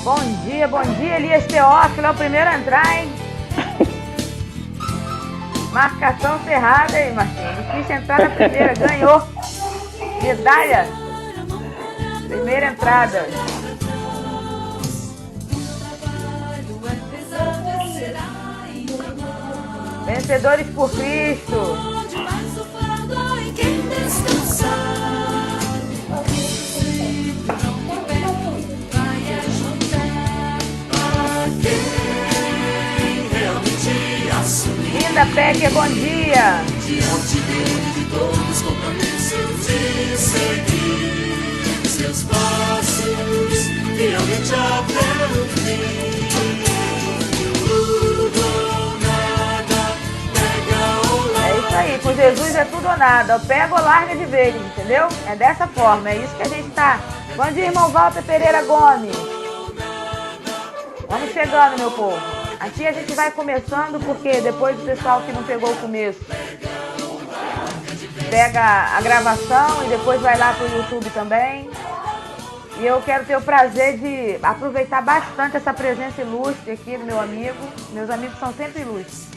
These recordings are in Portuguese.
Bom dia, Elias Teófilo, é o primeiro a entrar, hein? Marcação cerrada aí, Marquinhos. Difícil entrar na primeira, ganhou. Medalha. Primeira entrada. Vencedores por Cristo. Linda Pecker, bom dia. Diante dele de todos os compromissos de seguir seus passos, fielmente até o fim. Tudo ou nada, pega ou larga. É isso aí, com Jesus é tudo ou nada. Pega ou larga de vez, entendeu? É dessa forma, é isso que a gente tá. Bom dia, irmão Walter Pereira Gomes. Vamos chegando, meu povo. Aqui a gente vai começando, porque depois o pessoal que não pegou o começo pega a gravação e depois vai lá pro YouTube também. E eu quero ter o prazer de aproveitar bastante essa presença ilustre aqui do meu amigo. Meus amigos são sempre ilustres.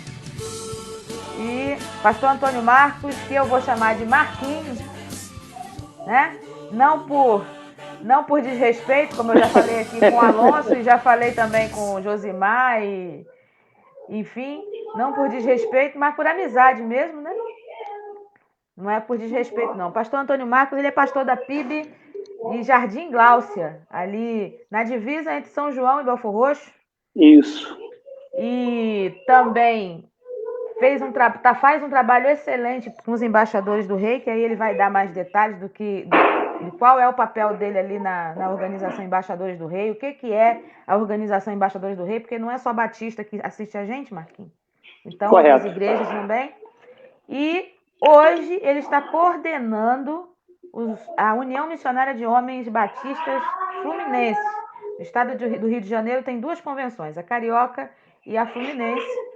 E pastor Antônio Marcos, que eu vou chamar de Marquinhos, né? Não por desrespeito, como eu já falei aqui com o Alonso e já falei também com o Josimar, e, enfim, não por desrespeito, mas por amizade mesmo, né? Não é por desrespeito, não. Pastor Antônio Marcos, ele é pastor da PIB de Jardim Gláucia, ali na divisa entre São João e Belfor Roxo. Isso. E também faz um trabalho excelente com os embaixadores do rei, que aí ele vai dar mais detalhes de qual é o papel dele ali na organização Embaixadores do Rei, o que é a organização Embaixadores do Rei, porque não é só Batista que assiste a gente, Marquinhos. Então, Correto. outras igrejas também. E hoje ele está coordenando a União Missionária de Homens Batistas Fluminense. No estado do Rio de Janeiro tem duas convenções, a Carioca e a Fluminense.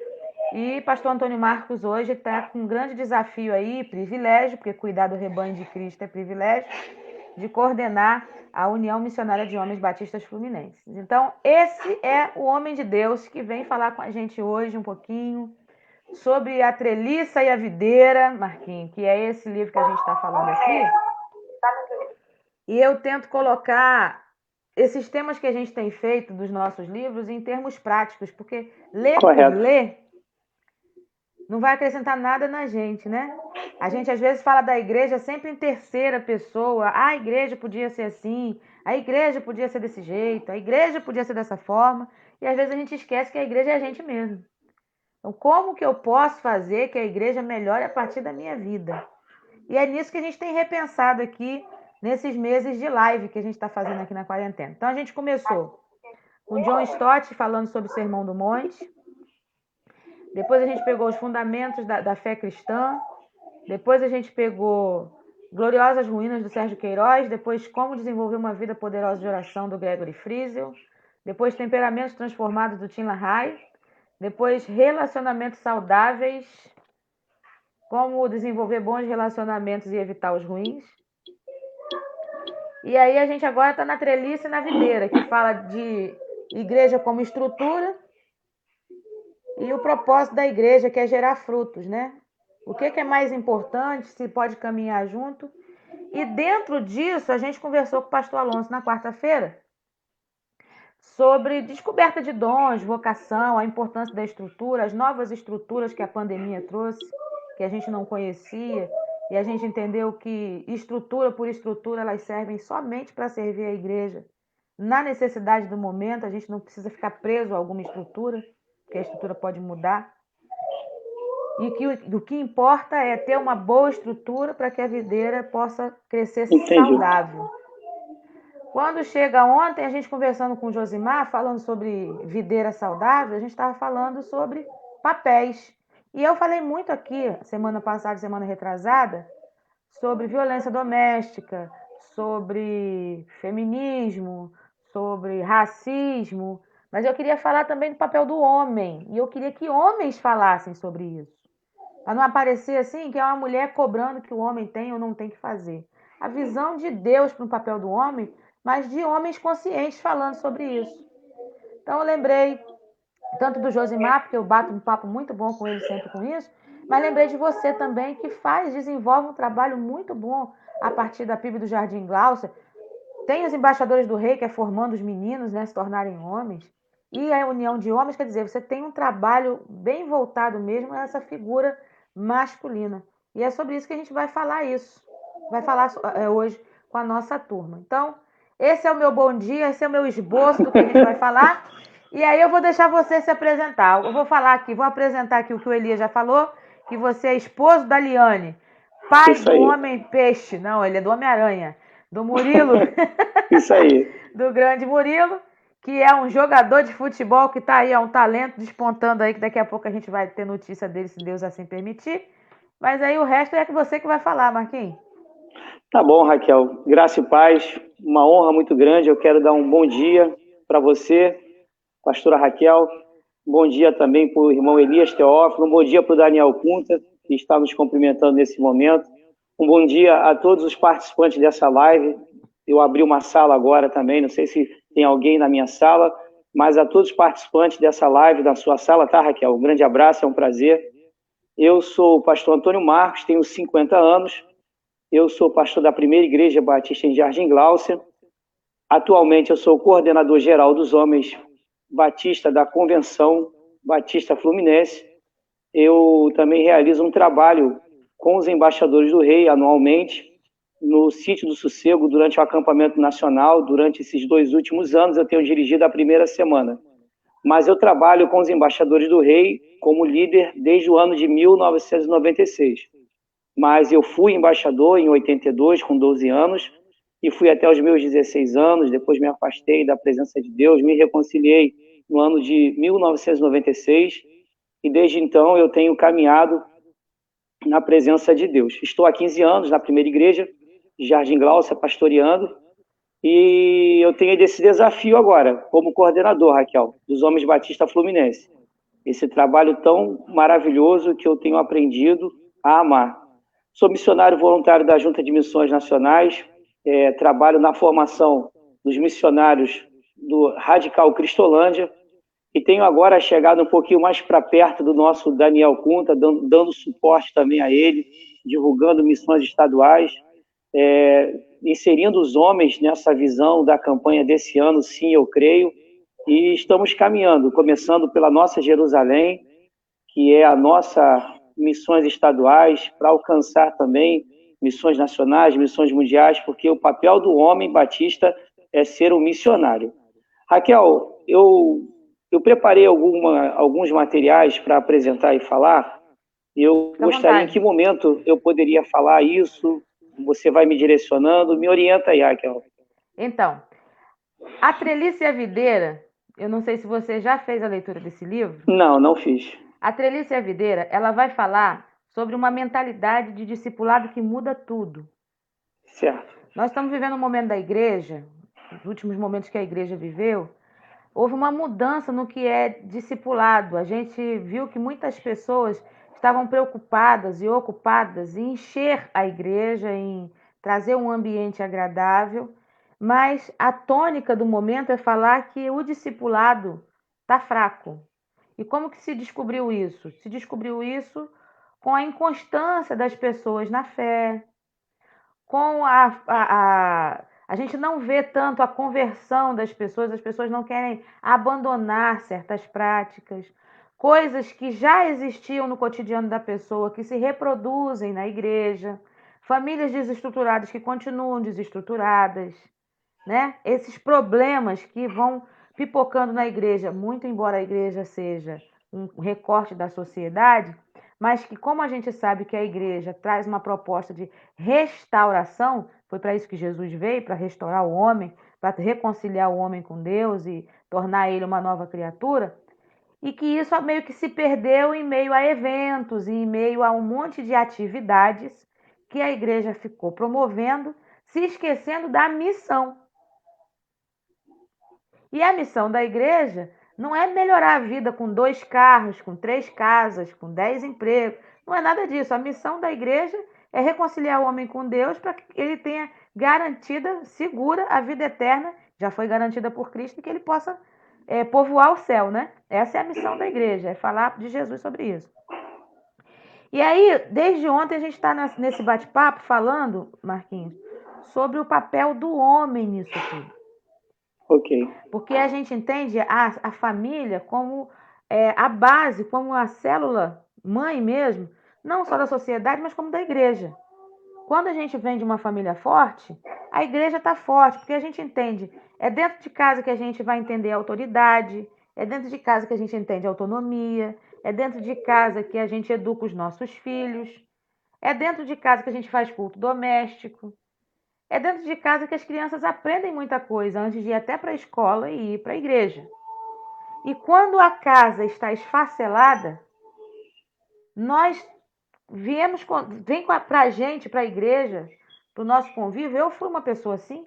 E pastor Antônio Marcos hoje está com um grande desafio aí, privilégio, porque cuidar do rebanho de Cristo é privilégio, de coordenar a União Missionária de Homens Batistas Fluminenses. Então, esse é o homem de Deus que vem falar com a gente hoje um pouquinho sobre a treliça e a videira, Marquinhos, que é esse livro que a gente está falando aqui. E eu tento colocar esses temas que a gente tem feito dos nossos livros em termos práticos, porque ler Correto. por ler não vai acrescentar nada na gente, né? A gente às vezes fala da igreja sempre em terceira pessoa. Ah, a igreja podia ser assim, a igreja podia ser desse jeito, a igreja podia ser dessa forma. E às vezes a gente esquece que a igreja é a gente mesmo. Então, como que eu posso fazer que a igreja melhore a partir da minha vida? E é nisso que a gente tem repensado aqui, nesses meses de live que a gente está fazendo aqui na quarentena. Então, a gente começou com John Stott falando sobre o Sermão do Monte. Depois a gente pegou os fundamentos da fé cristã. Depois a gente pegou Gloriosas Ruínas do Sérgio Queiroz. Depois Como Desenvolver uma Vida Poderosa de Oração do Gregory Friesel. Depois Temperamentos Transformados do Tim LaHaye. Depois Relacionamentos Saudáveis. Como desenvolver bons relacionamentos e evitar os ruins. E aí a gente agora está na treliça e na videira, que fala de igreja como estrutura e o propósito da igreja, que é gerar frutos, né? O que é mais importante, se pode caminhar junto. E dentro disso, a gente conversou com o pastor Alonso na quarta-feira sobre descoberta de dons, vocação, a importância da estrutura, as novas estruturas que a pandemia trouxe, que a gente não conhecia, e a gente entendeu que estrutura por estrutura elas servem somente para servir a igreja. Na necessidade do momento, a gente não precisa ficar preso a alguma estrutura, porque a estrutura pode mudar. E que o que importa é ter uma boa estrutura para que a videira possa crescer saudável. Quando chega ontem, a gente conversando com o Josimar, falando sobre videira saudável, a gente estava falando sobre papéis. E eu falei muito aqui, semana passada, semana retrasada, sobre violência doméstica, sobre feminismo, sobre racismo, mas eu queria falar também do papel do homem, e eu queria que homens falassem sobre isso. Para não aparecer assim, que é uma mulher cobrando que o homem tem ou não tem que fazer. A visão de Deus para o papel do homem, mas de homens conscientes falando sobre isso. Então eu lembrei tanto do Josimar, porque eu bato um papo muito bom com ele sempre com isso, mas lembrei de você também, que desenvolve um trabalho muito bom a partir da PIB do Jardim Glaucia. Tem os embaixadores do rei, que é formando os meninos, né, se tornarem homens, e a união de homens, quer dizer, você tem um trabalho bem voltado mesmo a essa figura masculina. E é sobre isso que a gente vai falar hoje com a nossa turma. Então, esse é o meu bom dia, esse é o meu esboço do que a gente vai falar. E aí eu vou deixar você se apresentar. Eu vou apresentar aqui o que o Elias já falou, que você é esposo da Liane, pai Isso do aí. Homem-Peixe. Não, ele é do Homem-Aranha. Do Murilo. Isso aí. Do grande Murilo, que é um jogador de futebol que está aí, é um talento despontando aí, que daqui a pouco a gente vai ter notícia dele, se Deus assim permitir. Mas aí o resto é você que vai falar, Marquinhos. Tá bom, Raquel. Graça e paz. Uma honra muito grande. Eu quero dar um bom dia para você, pastora Raquel. Bom dia também para o irmão Elias Teófilo. Um bom dia para o Daniel Punta, que está nos cumprimentando nesse momento. Um bom dia a todos os participantes dessa live. Eu abri uma sala agora também, não sei se tem alguém na minha sala, mas a todos os participantes dessa live, da sua sala, tá, Raquel? Um grande abraço, é um prazer. Eu sou o pastor Antônio Marcos, tenho 50 anos. Eu sou pastor da Primeira Igreja Batista em Jardim Glaucia. Atualmente eu sou o coordenador geral dos homens batista da Convenção Batista Fluminense. Eu também realizo um trabalho com os embaixadores do rei anualmente no Sítio do Sossego durante o acampamento nacional. Durante esses 2 últimos anos eu tenho dirigido a primeira semana. Mas eu trabalho com os embaixadores do rei como líder desde o ano de 1996. Mas eu fui embaixador em 82, com 12 anos, e fui até os meus 16 anos, depois me afastei da presença de Deus, me reconciliei no ano de 1996, e desde então eu tenho caminhado na presença de Deus. Estou há 15 anos na Primeira Igreja de Jardim Glaucia, pastoreando, e eu tenho esse desafio agora, como coordenador, Raquel, dos Homens Batista Fluminense. Esse trabalho tão maravilhoso que eu tenho aprendido a amar. Sou missionário voluntário da Junta de Missões Nacionais, trabalho na formação dos missionários do Radical Cristolândia e tenho agora chegado um pouquinho mais para perto do nosso Daniel Punta, dando suporte também a ele, divulgando missões estaduais, inserindo os homens nessa visão da campanha desse ano, sim, eu creio, e estamos caminhando, começando pela nossa Jerusalém, que é a nossa missões estaduais, para alcançar também missões nacionais, missões mundiais, porque o papel do homem batista é ser um missionário. Raquel, eu preparei alguns materiais para apresentar e falar. Eu gostaria em que momento eu poderia falar isso. Você vai me direcionando, me orienta aí, Raquel. Então, A Treliça e a Videira, eu não sei se você já fez a leitura desse livro. Não fiz. A Treliça e a Videira, ela vai falar sobre uma mentalidade de discipulado que muda tudo. Certo. Nós estamos vivendo um momento da igreja, os últimos momentos que a igreja viveu, houve uma mudança no que é discipulado. A gente viu que muitas pessoas estavam preocupadas e ocupadas em encher a igreja, em trazer um ambiente agradável, mas a tônica do momento é falar que o discipulado está fraco. E como que se descobriu isso? Se descobriu isso com a inconstância das pessoas na fé, com a gente não vê tanto a conversão das pessoas, as pessoas não querem abandonar certas práticas, coisas que já existiam no cotidiano da pessoa, que se reproduzem na igreja, famílias desestruturadas que continuam desestruturadas, né? Esses problemas que vão pipocando na igreja, muito embora a igreja seja um recorte da sociedade, mas que, como a gente sabe que a igreja traz uma proposta de restauração, foi para isso que Jesus veio, para restaurar o homem, para reconciliar o homem com Deus e tornar ele uma nova criatura, e que isso meio que se perdeu em meio a eventos, em meio a um monte de atividades que a igreja ficou promovendo, se esquecendo da missão. E a missão da igreja não é melhorar a vida com 2 carros, com 3 casas, com 10 empregos. Não é nada disso. A missão da igreja é reconciliar o homem com Deus para que ele tenha garantida, segura, a vida eterna, já foi garantida por Cristo, e que ele possa povoar o céu, né? Essa é a missão da igreja, é falar de Jesus sobre isso. E aí, desde ontem, a gente está nesse bate-papo falando, Marquinhos, sobre o papel do homem nisso tudo. Ok. Porque a gente entende a família como a base, como a célula mãe mesmo, não só da sociedade, mas como da igreja. Quando a gente vem de uma família forte, a igreja está forte, porque a gente entende, é dentro de casa que a gente vai entender a autoridade, é dentro de casa que a gente entende a autonomia, é dentro de casa que a gente educa os nossos filhos, é dentro de casa que a gente faz culto doméstico, é dentro de casa que as crianças aprendem muita coisa antes de ir até para a escola e ir para a igreja. E quando a casa está esfacelada, nós vem para a gente, para a igreja, para o nosso convívio. Eu fui uma pessoa assim,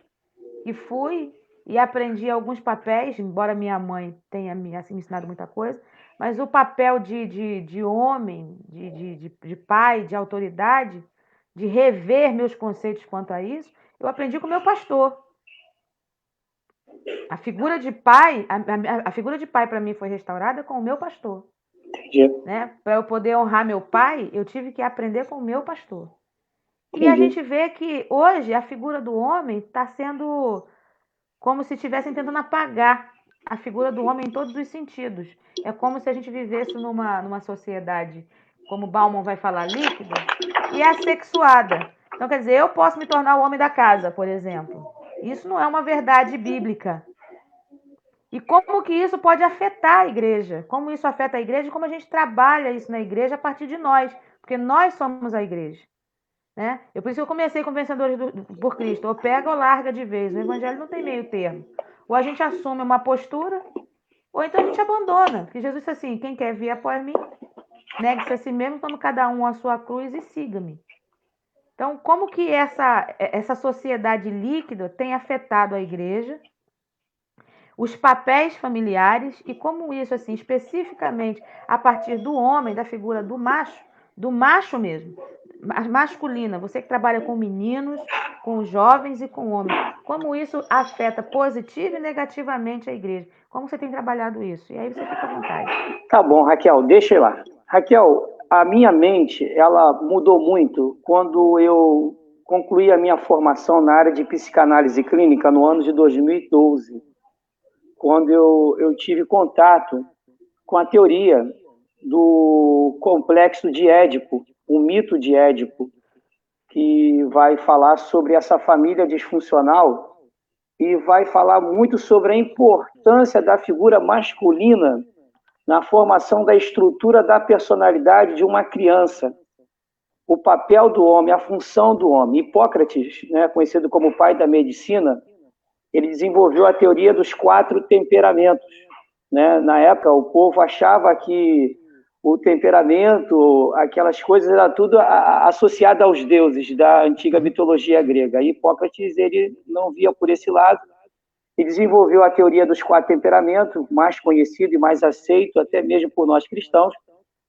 que fui e aprendi alguns papéis, embora minha mãe tenha me ensinado muita coisa, mas o papel de homem, de pai, de autoridade, de rever meus conceitos quanto a isso, eu aprendi com o meu pastor. A figura de pai, a figura de pai para mim foi restaurada com o meu pastor. Entendi. Né? Para eu poder honrar meu pai, eu tive que aprender com o meu pastor. E a Entendi. gente vê que hoje a figura do homem está sendo como se estivessem tentando apagar a figura do homem em todos os sentidos. É como se a gente vivesse numa sociedade, como Bauman vai falar, líquida e assexuada. Então, quer dizer, eu posso me tornar o homem da casa, por exemplo. Isso não é uma verdade bíblica. E como que isso pode afetar a igreja? Como isso afeta a igreja e como a gente trabalha isso na igreja a partir de nós, porque nós somos a igreja. Né? Por isso que eu comecei com Vencedores por Cristo. Ou pega ou larga de vez. O evangelho não tem meio termo. Ou a gente assume uma postura, ou então a gente abandona. Porque Jesus disse assim, quem quer vir após mim, negue-se a si mesmo, tome cada um a sua cruz e siga-me. Então, como que essa sociedade líquida tem afetado a igreja, os papéis familiares e como isso, assim, especificamente a partir do homem, da figura do macho mesmo, masculina, você que trabalha com meninos, com jovens e com homens, como isso afeta positiva e negativamente a igreja? Como você tem trabalhado isso? E aí você fica à vontade. Tá bom, Raquel, deixa eu ir lá. Raquel, a minha mente, ela mudou muito quando eu concluí a minha formação na área de psicanálise clínica no ano de 2012, quando eu tive contato com a teoria do complexo de Édipo, o mito de Édipo, que vai falar sobre essa família disfuncional e vai falar muito sobre a importância da figura masculina na formação da estrutura da personalidade de uma criança. O papel do homem, a função do homem. Hipócrates, né, conhecido como pai da medicina, ele desenvolveu a teoria dos 4 temperamentos. Né? Na época, o povo achava que o temperamento, aquelas coisas, era tudo associado aos deuses da antiga mitologia grega. E Hipócrates ele não via por esse lado e desenvolveu a teoria dos 4 temperamentos, mais conhecido e mais aceito até mesmo por nós cristãos,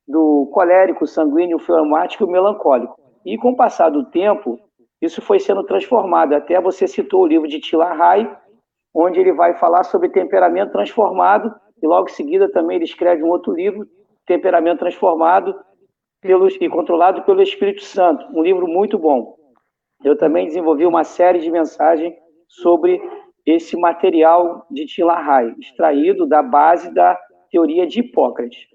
do colérico, sanguíneo, fleumático e melancólico. E com o passar do tempo, isso foi sendo transformado. Até você citou o livro de Tila-Rai, onde ele vai falar sobre temperamento transformado, e logo em seguida também ele escreve um outro livro, Temperamento Transformado e Controlado pelo Espírito Santo, um livro muito bom. Eu também desenvolvi uma série de mensagens sobre esse material de Tila-Rai, extraído da base da teoria de Hipócrates.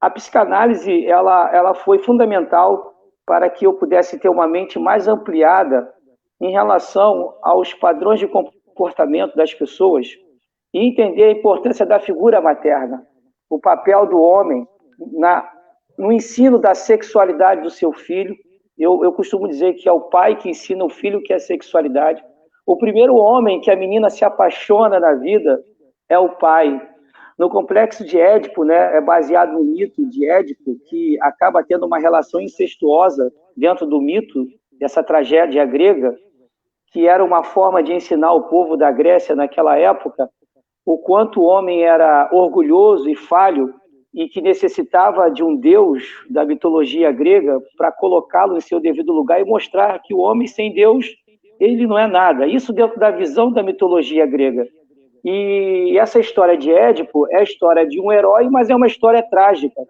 A psicanálise ela foi fundamental para que eu pudesse ter uma mente mais ampliada em relação aos padrões de comportamento das pessoas e entender a importância da figura materna, o papel do homem no ensino da sexualidade do seu filho. Eu costumo dizer que é o pai que ensina o filho o que é sexualidade. O primeiro homem que a menina se apaixona na vida é o pai. No complexo de Édipo, né, é baseado no mito de Édipo, que acaba tendo uma relação incestuosa dentro do mito, dessa tragédia grega, que era uma forma de ensinar o povo da Grécia naquela época o quanto o homem era orgulhoso e falho e que necessitava de um deus da mitologia grega para colocá-lo em seu devido lugar e mostrar que o homem sem Deus, ele não é nada. Isso dentro da visão da mitologia grega. E essa história de Édipo é a história de um herói, mas é uma história trágica,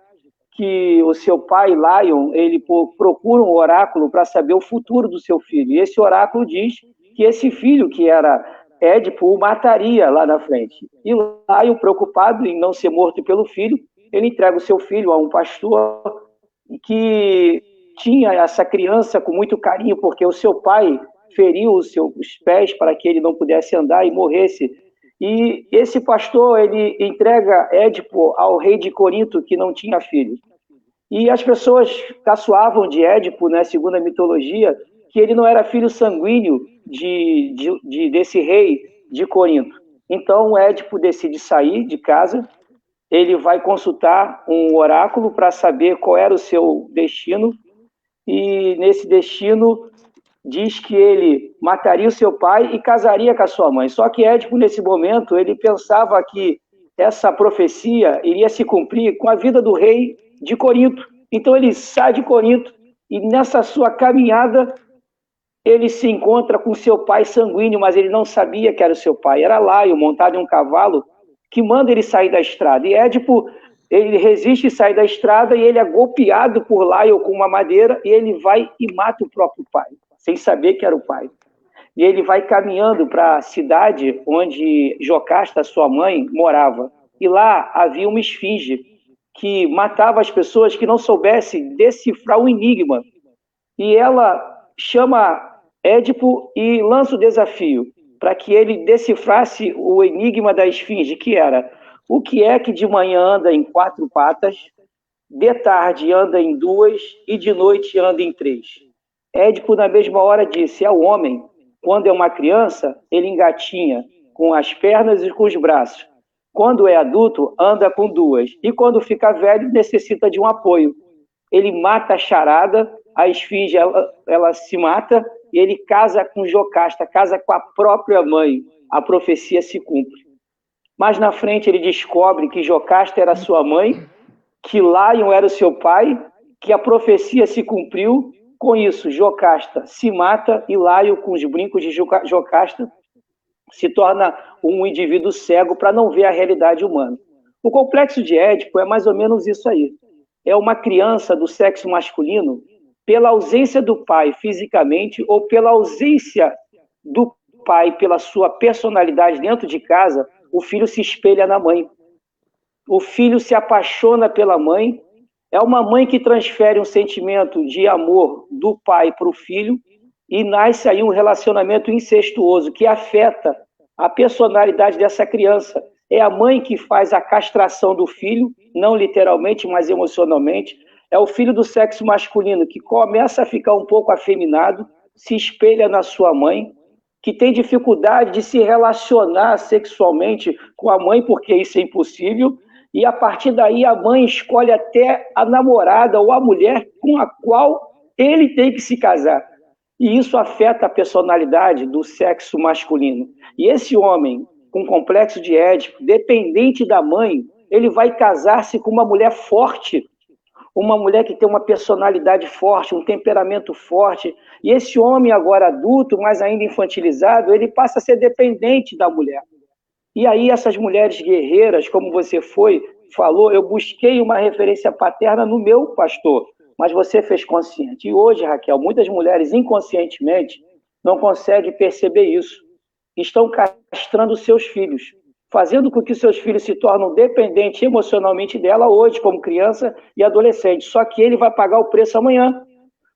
que o seu pai, Lion, ele procura um oráculo para saber o futuro do seu filho. E esse oráculo diz que esse filho, que era Édipo, o mataria lá na frente. E Lion, preocupado em não ser morto pelo filho, ele entrega o seu filho a um pastor que tinha essa criança com muito carinho, porque o seu pai feriu os pés para que ele não pudesse andar e morresse. E esse pastor, ele entrega Édipo ao rei de Corinto, que não tinha filho. E as pessoas caçoavam de Édipo, né, segundo a mitologia, que ele não era filho sanguíneo desse rei de Corinto. Então, Édipo decide sair de casa, ele vai consultar um oráculo para saber qual era o seu destino, e nesse destino diz que ele mataria o seu pai e casaria com a sua mãe. Só que Édipo, nesse momento, ele pensava que essa profecia iria se cumprir com a vida do rei de Corinto. Então ele sai de Corinto e nessa sua caminhada ele se encontra com seu pai sanguíneo, mas ele não sabia que era o seu pai. Era Laio, montado em um cavalo, que manda ele sair da estrada. E Édipo, ele resiste e sai da estrada e ele é golpeado por Laio com uma madeira e ele vai e mata o próprio pai, sem saber que era o pai. E ele vai caminhando para a cidade onde Jocasta, sua mãe, morava. E lá havia uma esfinge que matava as pessoas que não soubessem decifrar o enigma. E ela chama Édipo e lança o desafio para que ele decifrasse o enigma da esfinge, que era: o que é que de manhã anda em 4 patas, de tarde anda em 2 e de noite anda em 3? Édipo, na mesma hora, disse: é o homem, quando é uma criança, ele engatinha com as pernas e com os braços. Quando é adulto, anda com 2. E quando fica velho, necessita de um apoio. Ele mata a charada, a esfinge, ela se mata, e ele casa com Jocasta, casa com a própria mãe. A profecia se cumpre. Mas na frente ele descobre que Jocasta era sua mãe, que Lion era o seu pai, que a profecia se cumpriu. Com isso, Jocasta se mata e Laio, com os brincos de Jocasta, se torna um indivíduo cego para não ver a realidade humana. O complexo de Édipo é mais ou menos isso aí. É uma criança do sexo masculino, pela ausência do pai fisicamente ou pela ausência do pai pela sua personalidade dentro de casa, o filho se espelha na mãe. O filho se apaixona pela mãe. É uma mãe que transfere um sentimento de amor do pai para o filho e nasce aí um relacionamento incestuoso que afeta a personalidade dessa criança. É a mãe que faz a castração do filho, não literalmente, mas emocionalmente. É o filho do sexo masculino que começa a ficar um pouco afeminado, se espelha na sua mãe, que tem dificuldade de se relacionar sexualmente com a mãe, porque isso é impossível, e a partir daí a mãe escolhe até a namorada ou a mulher com a qual ele tem que se casar. E isso afeta a personalidade do sexo masculino. E esse homem, com complexo de Édipo, dependente da mãe, ele vai casar-se com uma mulher forte, uma mulher que tem uma personalidade forte, um temperamento forte. E esse homem agora adulto, mas ainda infantilizado, ele passa a ser dependente da mulher. E aí essas mulheres guerreiras, como você falou, eu busquei uma referência paterna no meu pastor, mas você fez consciente. E hoje, Raquel, muitas mulheres inconscientemente não conseguem perceber isso. Estão castrando seus filhos, fazendo com que seus filhos se tornem dependentes emocionalmente dela hoje, como criança e adolescente. Só que ele vai pagar o preço amanhã,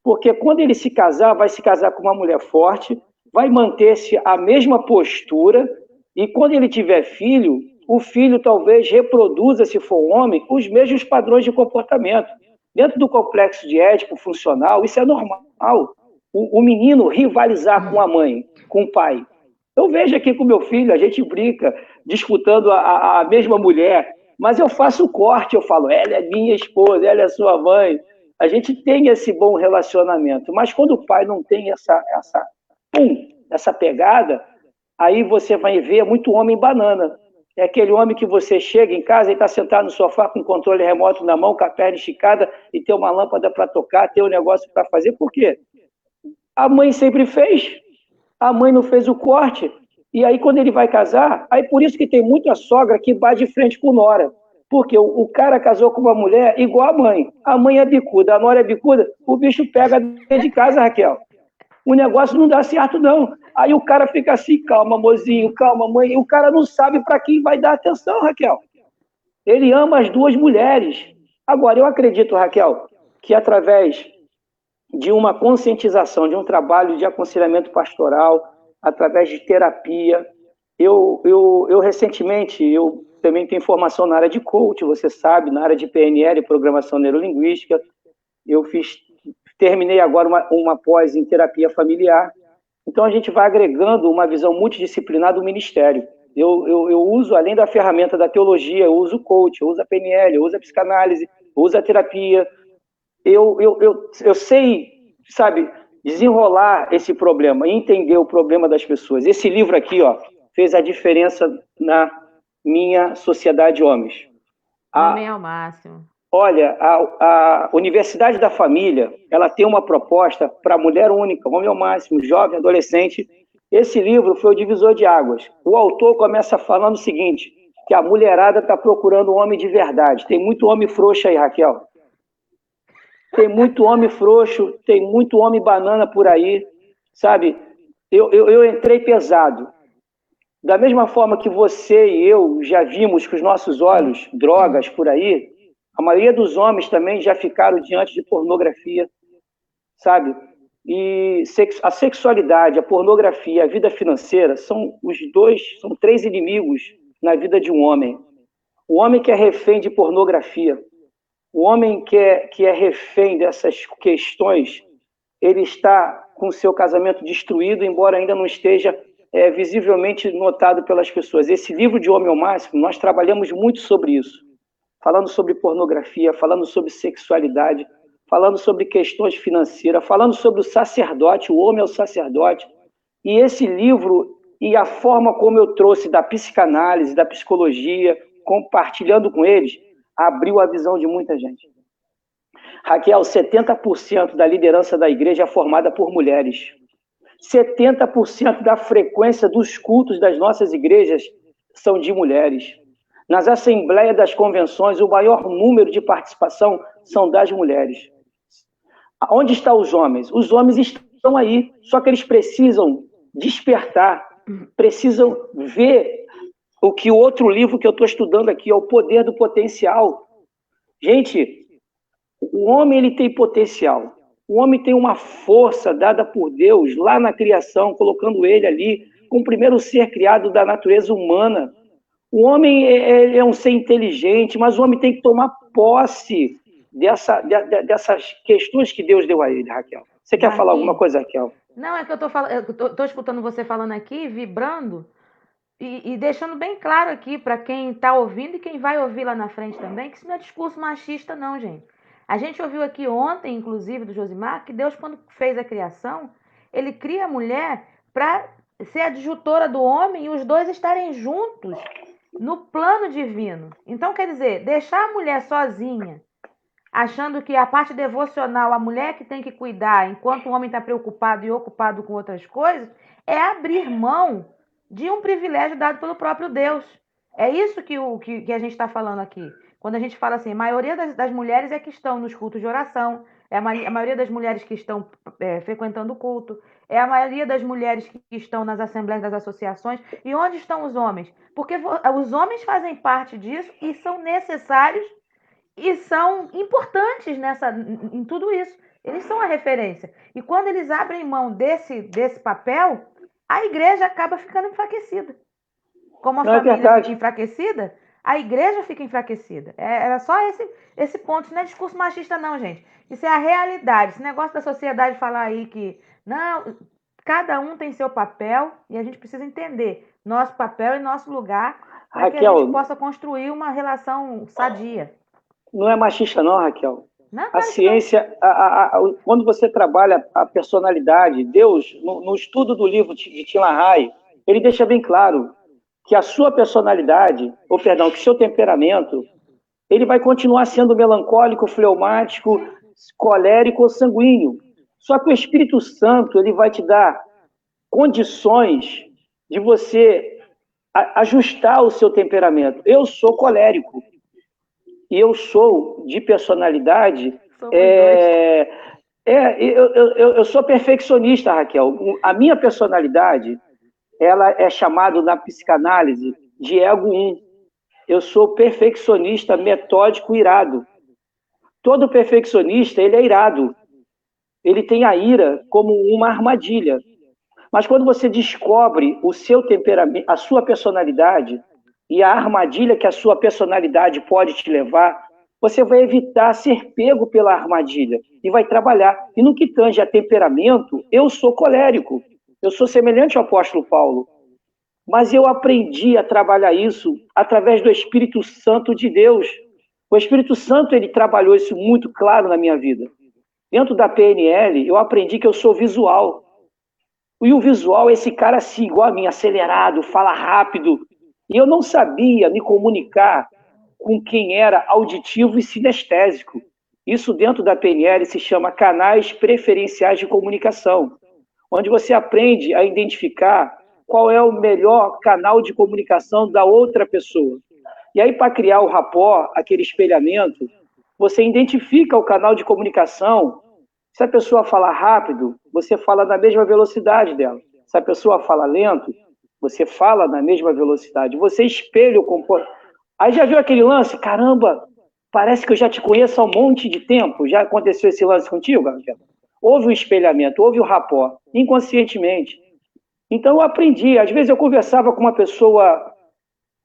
porque quando ele se casar, vai se casar com uma mulher forte, vai manter-se a mesma postura, e quando ele tiver filho, o filho talvez reproduza, se for um homem, os mesmos padrões de comportamento. Dentro do complexo de Édipo funcional, isso é normal. O menino rivalizar com a mãe, com o pai. Eu vejo aqui com meu filho, a gente brinca, disputando a mesma mulher, mas eu faço o corte, eu falo, ela é minha esposa, ela é sua mãe. A gente tem esse bom relacionamento, mas quando o pai não tem essa pegada, aí você vai ver muito homem banana. É aquele homem que você chega em casa e está sentado no sofá com o controle remoto na mão, com a perna esticada e tem uma lâmpada para tocar, tem um negócio para fazer. Por quê? A mãe sempre fez. A mãe não fez o corte. E aí, quando ele vai casar, aí por isso que tem muita sogra que bate de frente com nora. Porque o cara casou com uma mulher igual a mãe. A mãe é bicuda, a nora é bicuda, o bicho pega dentro de casa, Raquel. O negócio não dá certo, não. Aí o cara fica assim, calma, mozinho, calma, mãe. E o cara não sabe para quem vai dar atenção, Raquel. Ele ama as duas mulheres. Agora, eu acredito, Raquel, que através de uma conscientização, de um trabalho de aconselhamento pastoral, através de terapia, eu recentemente, eu também tenho formação na área de coach, você sabe, na área de PNL, Programação Neurolinguística. Terminei agora uma pós em terapia familiar. Então, a gente vai agregando uma visão multidisciplinar do ministério. Eu uso, além da ferramenta da teologia, eu uso o coach, eu uso a PNL, eu uso a psicanálise, eu uso a terapia. Eu sei, sabe, desenrolar esse problema, entender o problema das pessoas. Esse livro aqui, ó, fez a diferença na minha sociedade homens. Homem é o máximo. Olha, a Universidade da Família, ela tem uma proposta para mulher única, homem ao máximo, jovem, adolescente. Esse livro foi o divisor de águas. O autor começa falando o seguinte, que a mulherada está procurando um homem de verdade. Tem muito homem frouxo aí, Raquel. Tem muito homem frouxo, tem muito homem banana por aí, sabe? Eu entrei pesado. Da mesma forma que você e eu já vimos com os nossos olhos drogas por aí, a maioria dos homens também já ficaram diante de pornografia, sabe? E a sexualidade, a pornografia, a vida financeira são são três inimigos na vida de um homem. O homem que é refém de pornografia, o homem que é refém dessas questões, ele está com o seu casamento destruído, embora ainda não esteja visivelmente notado pelas pessoas. Esse livro de Homem ao Máximo, nós trabalhamos muito sobre isso. Falando sobre pornografia, falando sobre sexualidade, falando sobre questões financeiras, falando sobre o sacerdote, o homem é o sacerdote. E esse livro, e a forma como eu trouxe da psicanálise, da psicologia, compartilhando com eles, abriu a visão de muita gente. Raquel, 70% da liderança da igreja é formada por mulheres. 70% da frequência dos cultos das nossas igrejas são de mulheres. Nas assembleias das convenções, o maior número de participação são das mulheres. Onde estão os homens? Os homens estão aí, só que eles precisam despertar, precisam ver o que o outro livro que eu estou estudando aqui é o poder do potencial. Gente, o homem ele tem potencial. O homem tem uma força dada por Deus lá na criação, colocando ele ali como o primeiro ser criado da natureza humana. O homem é um ser inteligente, mas o homem tem que tomar posse dessas questões que Deus deu a ele, Raquel. Você quer falar alguma coisa, Raquel? Não, é que eu tô escutando você falando aqui, vibrando, e deixando bem claro aqui para quem está ouvindo e quem vai ouvir lá na frente também, que isso não é discurso machista, não, gente. A gente ouviu aqui ontem, inclusive, do Josimar, que Deus, quando fez a criação, ele cria a mulher para ser adjutora do homem e os dois estarem juntos no plano divino. Então, quer dizer, deixar a mulher sozinha, achando que a parte devocional, a mulher que tem que cuidar, enquanto o homem está preocupado e ocupado com outras coisas, é abrir mão de um privilégio dado pelo próprio Deus. É isso que a gente está falando aqui. Quando a gente fala assim, a maioria das mulheres é que estão nos cultos de oração, é a maioria das mulheres que estão frequentando o culto, é a maioria das mulheres que estão nas assembleias das associações. E onde estão os homens? Porque os homens fazem parte disso e são necessários e são importantes em tudo isso. Eles são a referência. E quando eles abrem mão desse papel, a igreja acaba ficando enfraquecida. Como a família fica enfraquecida, a igreja fica enfraquecida. Era só esse ponto. Isso não é discurso machista, não, gente. Isso é a realidade. Esse negócio da sociedade falar aí que... Não, cada um tem seu papel e a gente precisa entender nosso papel e nosso lugar para que a gente possa construir uma relação sadia. Não é machista, não, Raquel. Não, a ciência, quando você trabalha a personalidade, Deus, no estudo do livro de Tim LaHaye, ele deixa bem claro que a sua personalidade, que o seu temperamento, ele vai continuar sendo melancólico, fleumático, colérico ou sanguíneo. Só que o Espírito Santo, ele vai te dar condições de você ajustar o seu temperamento. Eu sou colérico e eu sou de personalidade. Somos dois. Eu sou perfeccionista, Raquel. A minha personalidade, ela é chamada na psicanálise de ego 1. Eu sou perfeccionista, metódico, irado. Todo perfeccionista, ele é irado. Ele tem a ira como uma armadilha. Mas quando você descobre o seu temperamento, a sua personalidade e a armadilha que a sua personalidade pode te levar, você vai evitar ser pego pela armadilha e vai trabalhar. E no que tange a temperamento, eu sou colérico. Eu sou semelhante ao apóstolo Paulo. Mas eu aprendi a trabalhar isso através do Espírito Santo de Deus. O Espírito Santo, ele trabalhou isso muito claro na minha vida. Dentro da PNL, eu aprendi que eu sou visual. E o visual é esse cara assim, igual a mim, acelerado, fala rápido. E eu não sabia me comunicar com quem era auditivo e sinestésico. Isso dentro da PNL se chama canais preferenciais de comunicação, onde você aprende a identificar qual é o melhor canal de comunicação da outra pessoa. E aí, para criar o rapport, aquele espelhamento, você identifica o canal de comunicação. Se a pessoa fala rápido, você fala na mesma velocidade dela. Se a pessoa fala lento, você fala na mesma velocidade. Você espelha o comportamento. Aí já viu aquele lance? Caramba, parece que eu já te conheço há um monte de tempo. Já aconteceu esse lance contigo, Gabriel? Houve o espelhamento, houve o rapport, inconscientemente. Então eu aprendi. Às vezes eu conversava com uma pessoa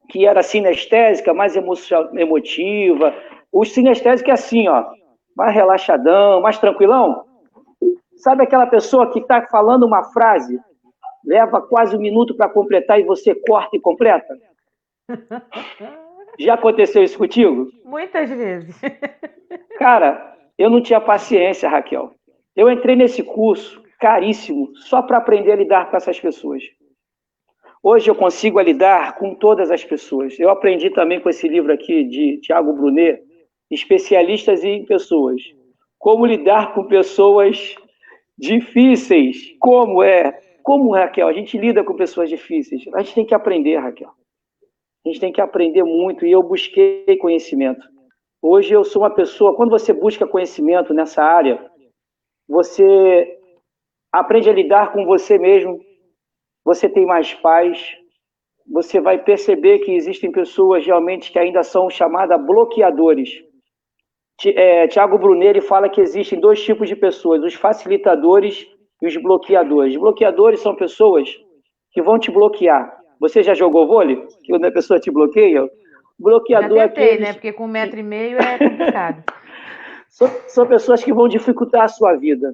que era sinestésica, mais emotiva. O sinestésico é assim, ó, mais relaxadão, mais tranquilão. Sabe aquela pessoa que está falando uma frase, leva quase um minuto para completar e você corta e completa? Já aconteceu isso contigo? Muitas vezes. Cara, eu não tinha paciência, Raquel. Eu entrei nesse curso caríssimo só para aprender a lidar com essas pessoas. Hoje eu consigo lidar com todas as pessoas. Eu aprendi também com esse livro aqui de Tiago Brunet, Especialistas em Pessoas. Como lidar com pessoas difíceis. Como, Raquel, a gente lida com pessoas difíceis. A gente tem que aprender, Raquel. A gente tem que aprender muito e eu busquei conhecimento. Hoje eu sou uma pessoa, quando você busca conhecimento nessa área, você aprende a lidar com você mesmo, você tem mais paz, você vai perceber que existem pessoas realmente que ainda são chamadas bloqueadores. Tiago Brunet fala que existem dois tipos de pessoas, os facilitadores e os bloqueadores. Os bloqueadores são pessoas que vão te bloquear. Você já jogou vôlei? Quando a pessoa te bloqueia? Bloqueador Já tentei, é aqueles... né? Porque com 1,5 m é complicado. São pessoas que vão dificultar a sua vida.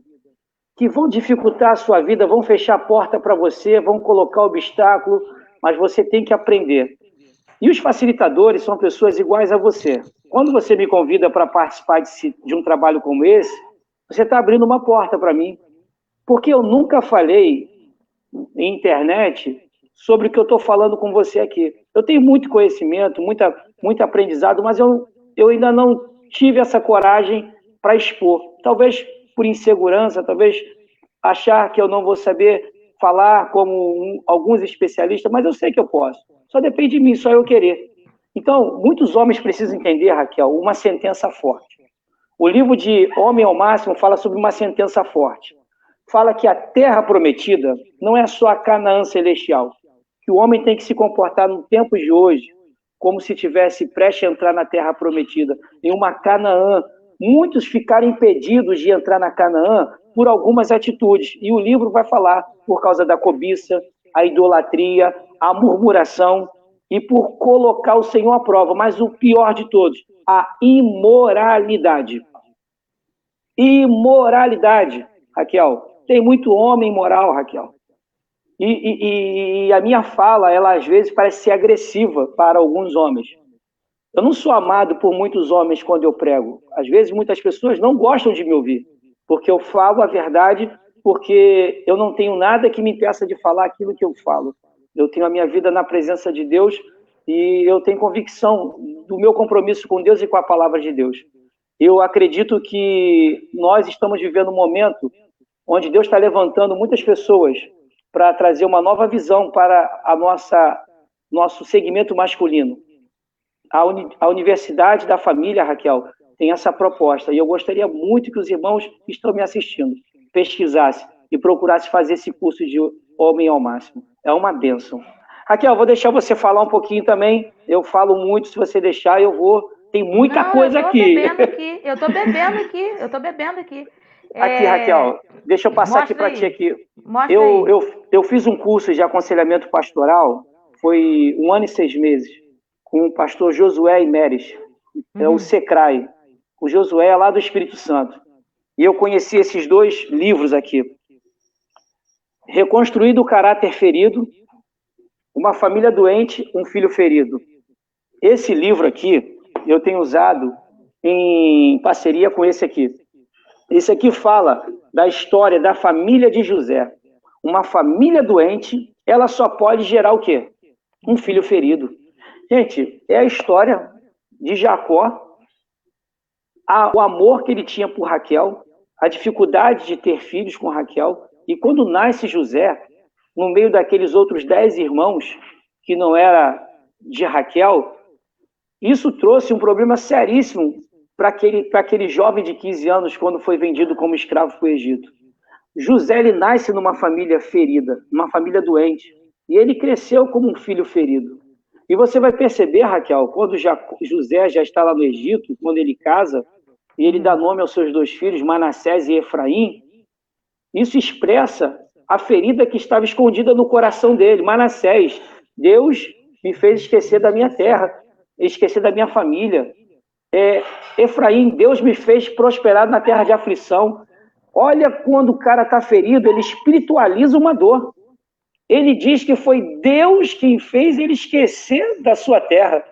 Vão fechar a porta para você, vão colocar obstáculo, mas você tem que aprender. E os facilitadores são pessoas iguais a você. Quando você me convida para participar de um trabalho como esse, você está abrindo uma porta para mim. Porque eu nunca falei em internet sobre o que eu estou falando com você aqui. Eu tenho muito conhecimento, muito aprendizado, mas eu ainda não tive essa coragem para expor. Talvez por insegurança, talvez achar que eu não vou saber falar como alguns especialistas, mas eu sei que eu posso. Só depende de mim, só eu querer. Então, muitos homens precisam entender, Raquel, uma sentença forte. O livro de Homem ao Máximo fala sobre uma sentença forte. Fala que a terra prometida não é só a Canaã celestial, que o homem tem que se comportar no tempo de hoje como se tivesse prestes a entrar na terra prometida, em uma Canaã. Muitos ficaram impedidos de entrar na Canaã por algumas atitudes. E o livro vai falar por causa da cobiça, a idolatria, a murmuração e por colocar o Senhor à prova. Mas o pior de todos, a imoralidade. Imoralidade, Raquel. Tem muito homem imoral, Raquel. E a minha fala, ela às vezes parece ser agressiva para alguns homens. Eu não sou amado por muitos homens quando eu prego. Às vezes muitas pessoas não gostam de me ouvir, porque eu falo a verdade, porque eu não tenho nada que me impeça de falar aquilo que eu falo. Eu tenho a minha vida na presença de Deus e eu tenho convicção do meu compromisso com Deus e com a palavra de Deus. Eu acredito que nós estamos vivendo um momento onde Deus está levantando muitas pessoas para trazer uma nova visão para nosso segmento masculino. A Universidade da Família, Raquel, tem essa proposta, e eu gostaria muito que os irmãos que estão me assistindo pesquisassem e procurassem fazer esse curso de Homem ao Máximo. É uma bênção. Raquel, vou deixar você falar um pouquinho também. Eu falo muito, se você deixar, eu vou. Tem muita coisa aqui. Eu tô bebendo aqui. Aqui, Raquel, deixa eu passar aqui para ti aqui. Eu fiz um curso de aconselhamento pastoral, foi 1 ano e 6 meses, com o pastor Josué Imeres, é o Secrai. O Josué é lá do Espírito Santo. E eu conheci esses 2 livros aqui. Reconstruindo o Caráter Ferido, Uma Família Doente, um Filho Ferido. Esse livro aqui, eu tenho usado em parceria com esse aqui. Esse aqui fala da história da família de José. Uma família doente, ela só pode gerar o quê? Um filho ferido. Gente, é a história de Jacó, o amor que ele tinha por Raquel, a dificuldade de ter filhos com Raquel, e quando nasce José, no meio daqueles outros 10 irmãos, que não era de Raquel, isso trouxe um problema seríssimo para aquele jovem de 15 anos, quando foi vendido como escravo para o Egito. José, ele nasce numa família ferida, numa família doente, e ele cresceu como um filho ferido. E você vai perceber, Raquel, quando José já está lá no Egito, quando ele casa, e ele dá nome aos seus 2 filhos, Manassés e Efraim, isso expressa a ferida que estava escondida no coração dele. Manassés, Deus me fez esquecer da minha terra, esquecer da minha família. Efraim, Deus me fez prosperar na terra de aflição. Olha, quando o cara está ferido, ele espiritualiza uma dor. Ele diz que foi Deus quem fez ele esquecer da sua terra.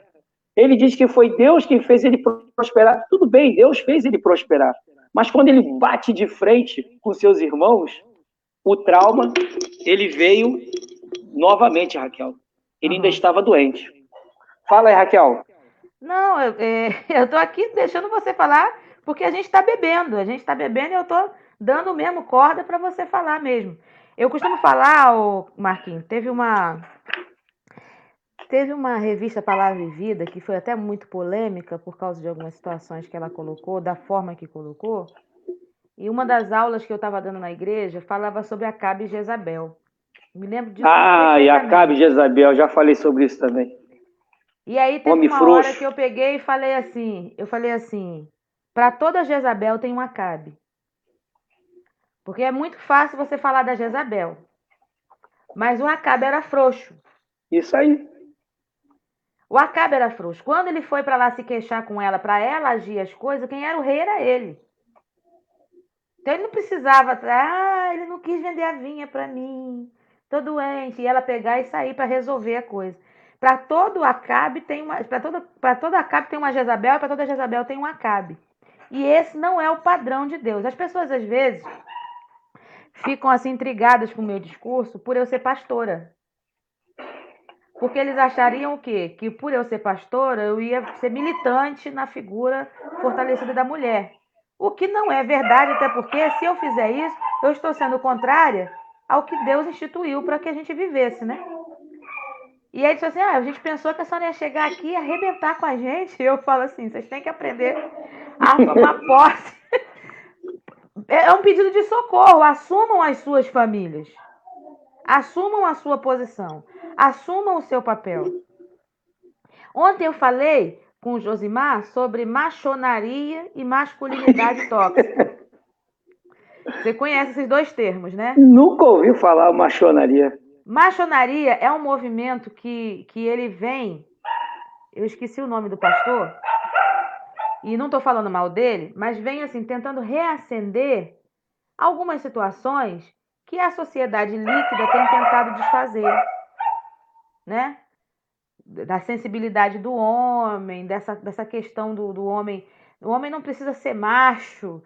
Ele diz que foi Deus quem fez ele prosperar. Tudo bem, Deus fez ele prosperar. Mas quando ele bate de frente com seus irmãos, o trauma, ele veio novamente, Raquel. Ele ainda estava doente. Fala aí, Raquel. Não, eu estou aqui deixando você falar, porque a gente está bebendo. E eu estou dando mesmo corda para você falar mesmo. Eu costumo falar, Marquinhos, teve uma revista Palavra e Vida, que foi até muito polêmica por causa de algumas situações que ela colocou, da forma que colocou. E uma das aulas que eu estava dando na igreja falava sobre Acabe e Jezabel. Me lembro disso. E Acabe e Jezabel, já falei sobre isso também. E aí teve uma hora que eu peguei e falei assim, para toda Jezabel tem um Acabe. Porque é muito fácil você falar da Jezabel. Mas o Acabe era frouxo. Isso aí. O Acabe era frouxo. Quando ele foi para lá se queixar com ela, para ela agir as coisas, quem era o rei era ele. Então ele não precisava, ele não quis vender a vinha para mim, tô doente, e ela pegar e sair para resolver a coisa. Para todo Acabe tem uma, para todo Acabe tem uma Jezabel, e para toda Jezabel tem um Acabe. E esse não é o padrão de Deus. As pessoas às vezes ficam assim intrigadas com o meu discurso por eu ser pastora. Porque eles achariam o quê? Que por eu ser pastora, eu ia ser militante na figura fortalecida da mulher. O que não é verdade, até porque se eu fizer isso, eu estou sendo contrária ao que Deus instituiu para que a gente vivesse, né? E aí, assim, a gente pensou que a senhora ia chegar aqui e arrebentar com a gente. Eu falo assim, vocês têm que aprender a tomar posse. É um pedido de socorro. Assumam as suas famílias. Assumam a sua posição. Assumam o seu papel. Ontem eu falei com o Josimar sobre machonaria e masculinidade tóxica. Você conhece esses 2 termos, né? Nunca ouvi falar machonaria. Machonaria é um movimento que ele vem... Eu esqueci o nome do pastor. E não estou falando mal dele, mas vem assim, tentando reacender algumas situações que a sociedade líquida tem tentado desfazer, né? Da sensibilidade do homem, dessa questão do homem. O homem não precisa ser macho.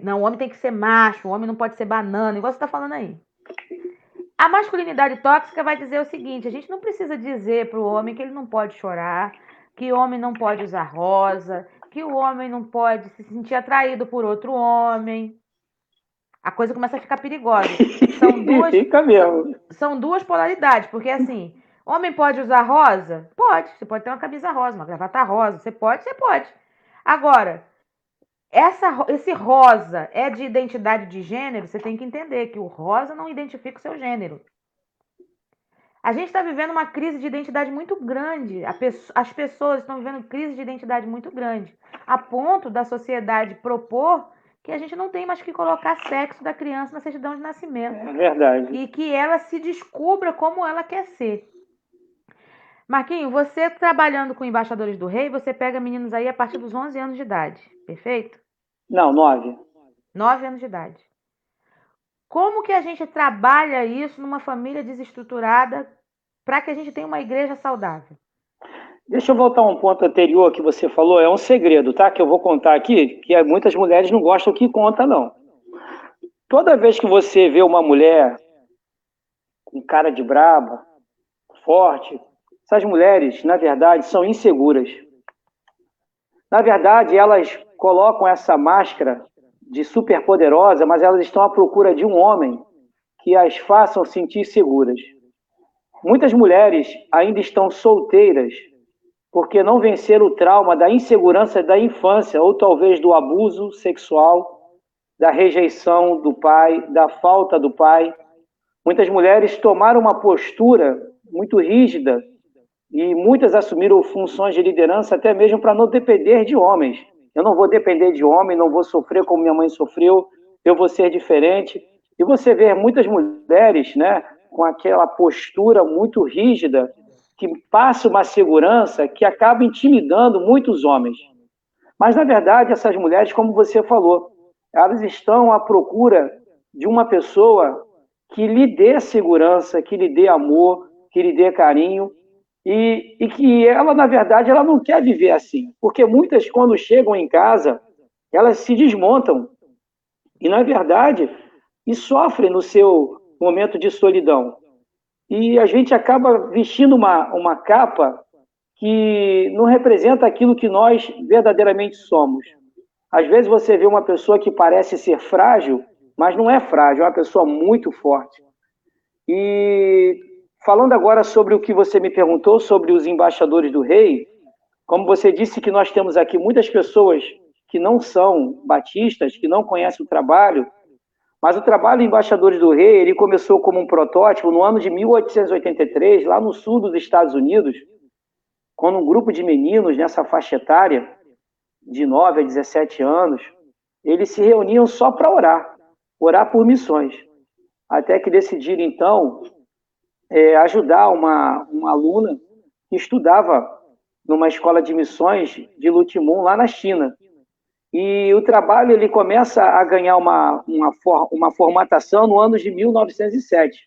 Não, o homem tem que ser macho, o homem não pode ser banana, igual você está falando aí. A masculinidade tóxica vai dizer o seguinte: a gente não precisa dizer para o homem que ele não pode chorar, que o homem não pode usar rosa, que o homem não pode se sentir atraído por outro homem. a coisa começa a ficar perigosa. Fica mesmo. São duas polaridades, porque assim, homem pode usar rosa? Pode. Você pode ter uma camisa rosa, uma gravata rosa. Você pode. Agora, esse rosa é de identidade de gênero, você tem que entender que o rosa não identifica o seu gênero. A gente está vivendo uma crise de identidade muito grande. As pessoas estão vivendo crise de identidade muito grande, a ponto da sociedade propor que a gente não tem mais que colocar sexo da criança na certidão de nascimento. É verdade. E que ela se descubra como ela quer ser. Marquinho, você trabalhando com embaixadores do rei, você pega meninos aí a partir dos 11 anos de idade, perfeito? Não, 9. 9 anos de idade. Como que a gente trabalha isso numa família desestruturada para que a gente tenha uma igreja saudável? Deixa eu voltar a um ponto anterior que você falou, é um segredo, tá? Que eu vou contar aqui, que muitas mulheres não gostam que conta, não. Toda vez que você vê uma mulher com cara de braba, forte, essas mulheres, na verdade, são inseguras. Na verdade, elas colocam essa máscara de superpoderosa, mas elas estão à procura de um homem que as façam sentir seguras. Muitas mulheres ainda estão solteiras porque não venceram o trauma da insegurança da infância, ou talvez do abuso sexual, da rejeição do pai, da falta do pai. Muitas mulheres tomaram uma postura muito rígida e muitas assumiram funções de liderança até mesmo para não depender de homens. Eu não vou depender de homem, não vou sofrer como minha mãe sofreu, eu vou ser diferente. E você vê muitas mulheres, né, com aquela postura muito rígida, que passa uma segurança que acaba intimidando muitos homens. Mas, na verdade, essas mulheres, como você falou, elas estão à procura de uma pessoa que lhe dê segurança, que lhe dê amor, que lhe dê carinho, e que ela, na verdade, ela não quer viver assim. Porque muitas, quando chegam em casa, elas se desmontam. E, na verdade, e sofrem no seu momento de solidão. E a gente acaba vestindo uma capa que não representa aquilo que nós verdadeiramente somos. Às vezes você vê uma pessoa que parece ser frágil, mas não é frágil, é uma pessoa muito forte. E falando agora sobre o que você me perguntou, sobre os embaixadores do rei, como você disse que nós temos aqui muitas pessoas que não são batistas, que não conhecem o trabalho, mas o trabalho Embaixadores do Rei, ele começou como um protótipo no ano de 1883, lá no sul dos Estados Unidos, quando um grupo de meninos nessa faixa etária, de 9 a 17 anos, eles se reuniam só para orar por missões. Até que decidiram, então, ajudar uma aluna que estudava numa escola de missões de Lutimum, lá na China. E o trabalho ele começa a ganhar uma formatação no ano de 1907,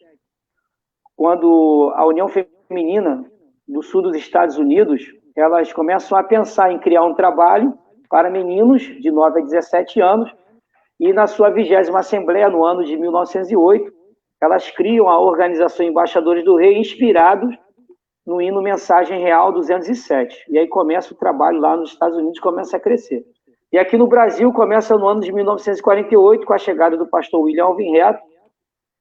quando a União Feminina do Sul dos Estados Unidos, elas começam a pensar em criar um trabalho para meninos de 9 a 17 anos, e na sua 20ª Assembleia, no ano de 1908, elas criam a Organização Embaixadores do Rei, inspirados no hino Mensagem Real 207. E aí começa o trabalho lá nos Estados Unidos, começa a crescer. E aqui no Brasil começa no ano de 1948, com a chegada do pastor William Alvim Reto,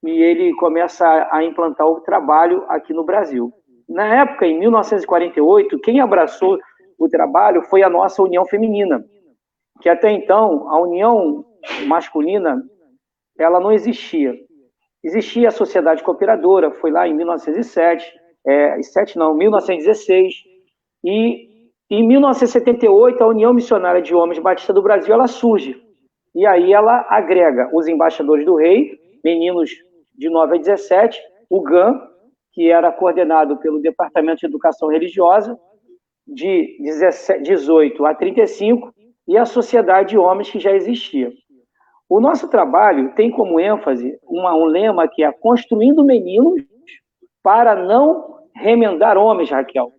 e ele começa a implantar o trabalho aqui no Brasil. Na época, em 1948, quem abraçou o trabalho foi a nossa União Feminina, que até então, a União Masculina, ela não existia. Existia a Sociedade Cooperadora, foi lá em 1916, e em 1978, a União Missionária de Homens Batista do Brasil, ela surge. E aí ela agrega os Embaixadores do Rei, meninos de 9 a 17, o GAM, que era coordenado pelo Departamento de Educação Religiosa, de 18 a 35, e a Sociedade de Homens, que já existia. O nosso trabalho tem como ênfase um lema que é construindo meninos para não remendar homens, Raquel.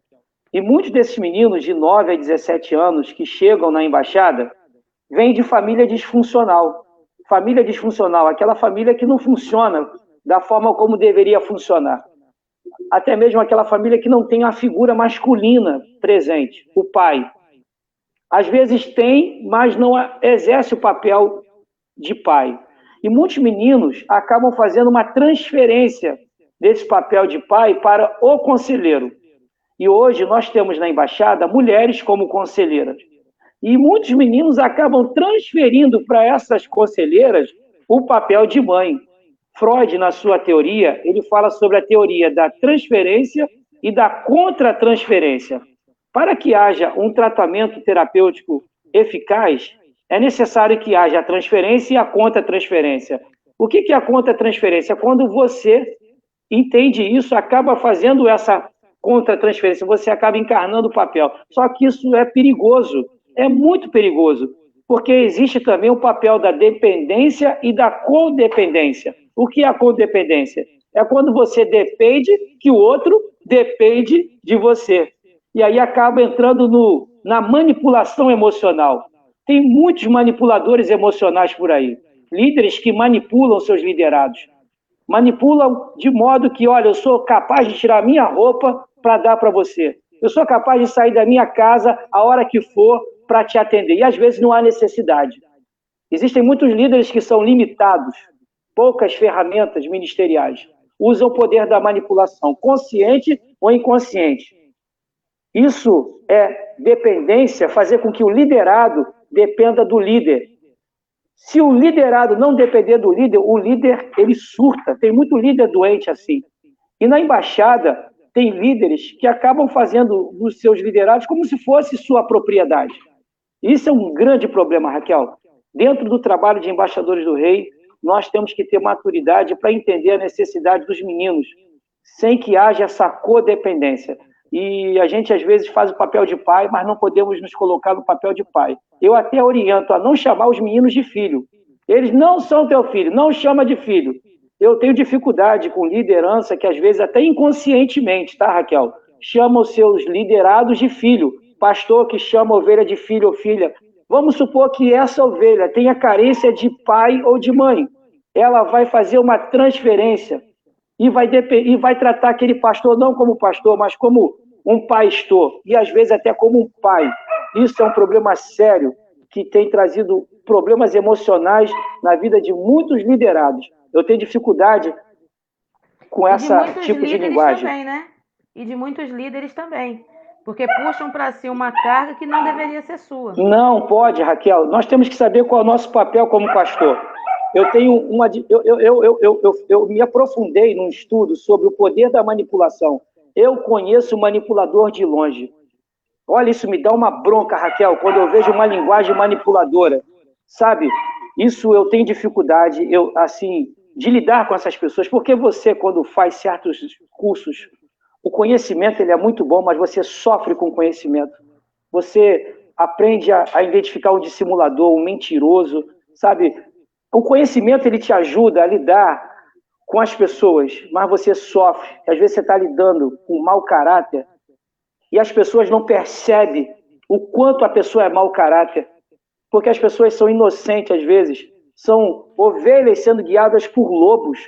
E muitos desses meninos de 9 a 17 anos que chegam na embaixada vêm de família disfuncional. Família disfuncional, aquela família que não funciona da forma como deveria funcionar. Até mesmo aquela família que não tem a figura masculina presente, o pai. Às vezes tem, mas não exerce o papel de pai. E muitos meninos acabam fazendo uma transferência desse papel de pai para o conselheiro. E hoje nós temos na embaixada mulheres como conselheiras. E muitos meninos acabam transferindo para essas conselheiras o papel de mãe. Freud, na sua teoria, ele fala sobre a teoria da transferência e da contratransferência. Para que haja um tratamento terapêutico eficaz, é necessário que haja a transferência e a contratransferência. O que é a contratransferência? Quando você entende isso, acaba fazendo essa contratransferência, você acaba encarnando o papel. Só que isso é perigoso, é muito perigoso, porque existe também o papel da dependência e da codependência. O que é a codependência? É quando você depende que o outro depende de você. E aí acaba entrando na manipulação emocional. Tem muitos manipuladores emocionais por aí. Líderes que manipulam seus liderados. Manipulam de modo que, olha, eu sou capaz de tirar minha roupa para dar para você. Eu sou capaz de sair da minha casa a hora que for para te atender. E às vezes não há necessidade. Existem muitos líderes que são limitados, poucas ferramentas ministeriais. Usam o poder da manipulação, consciente ou inconsciente. Isso é dependência, fazer com que o liderado dependa do líder. Se o liderado não depender do líder, o líder ele surta. Tem muito líder doente assim. E na embaixada tem líderes que acabam fazendo dos seus liderados como se fosse sua propriedade. Isso é um grande problema, Raquel. Dentro do trabalho de embaixadores do rei, nós temos que ter maturidade para entender a necessidade dos meninos, sem que haja essa codependência. E a gente, às vezes, faz o papel de pai, mas não podemos nos colocar no papel de pai. Eu até oriento a não chamar os meninos de filho. Eles não são teu filho, não chama de filho. Eu tenho dificuldade com liderança que, às vezes, até inconscientemente, tá, Raquel? Chama os seus liderados de filho. Pastor que chama a ovelha de filho ou filha. Vamos supor que essa ovelha tenha carência de pai ou de mãe. Ela vai fazer uma transferência e vai tratar aquele pastor não como pastor, mas como um pastor, e às vezes até como um pai. Isso é um problema sério que tem trazido problemas emocionais na vida de muitos liderados. Eu tenho dificuldade com esse tipo de linguagem. Também, né? E de muitos líderes também, porque puxam para si uma carga que não deveria ser sua. Não pode, Raquel. Nós temos que saber qual é o nosso papel como pastor. Eu me aprofundei num estudo sobre o poder da manipulação. Eu conheço o manipulador de longe. Olha, isso me dá uma bronca, Raquel, quando eu vejo uma linguagem manipuladora. Sabe, isso eu tenho dificuldade, de lidar com essas pessoas, porque você, quando faz certos cursos, o conhecimento ele é muito bom, mas você sofre com o conhecimento. Você aprende a identificar um dissimulador, um mentiroso, sabe? O conhecimento ele te ajuda a lidar com as pessoas, mas você sofre. Às vezes você está lidando com mau caráter e as pessoas não percebem o quanto a pessoa é mau caráter, porque as pessoas são inocentes às vezes, são ovelhas sendo guiadas por lobos.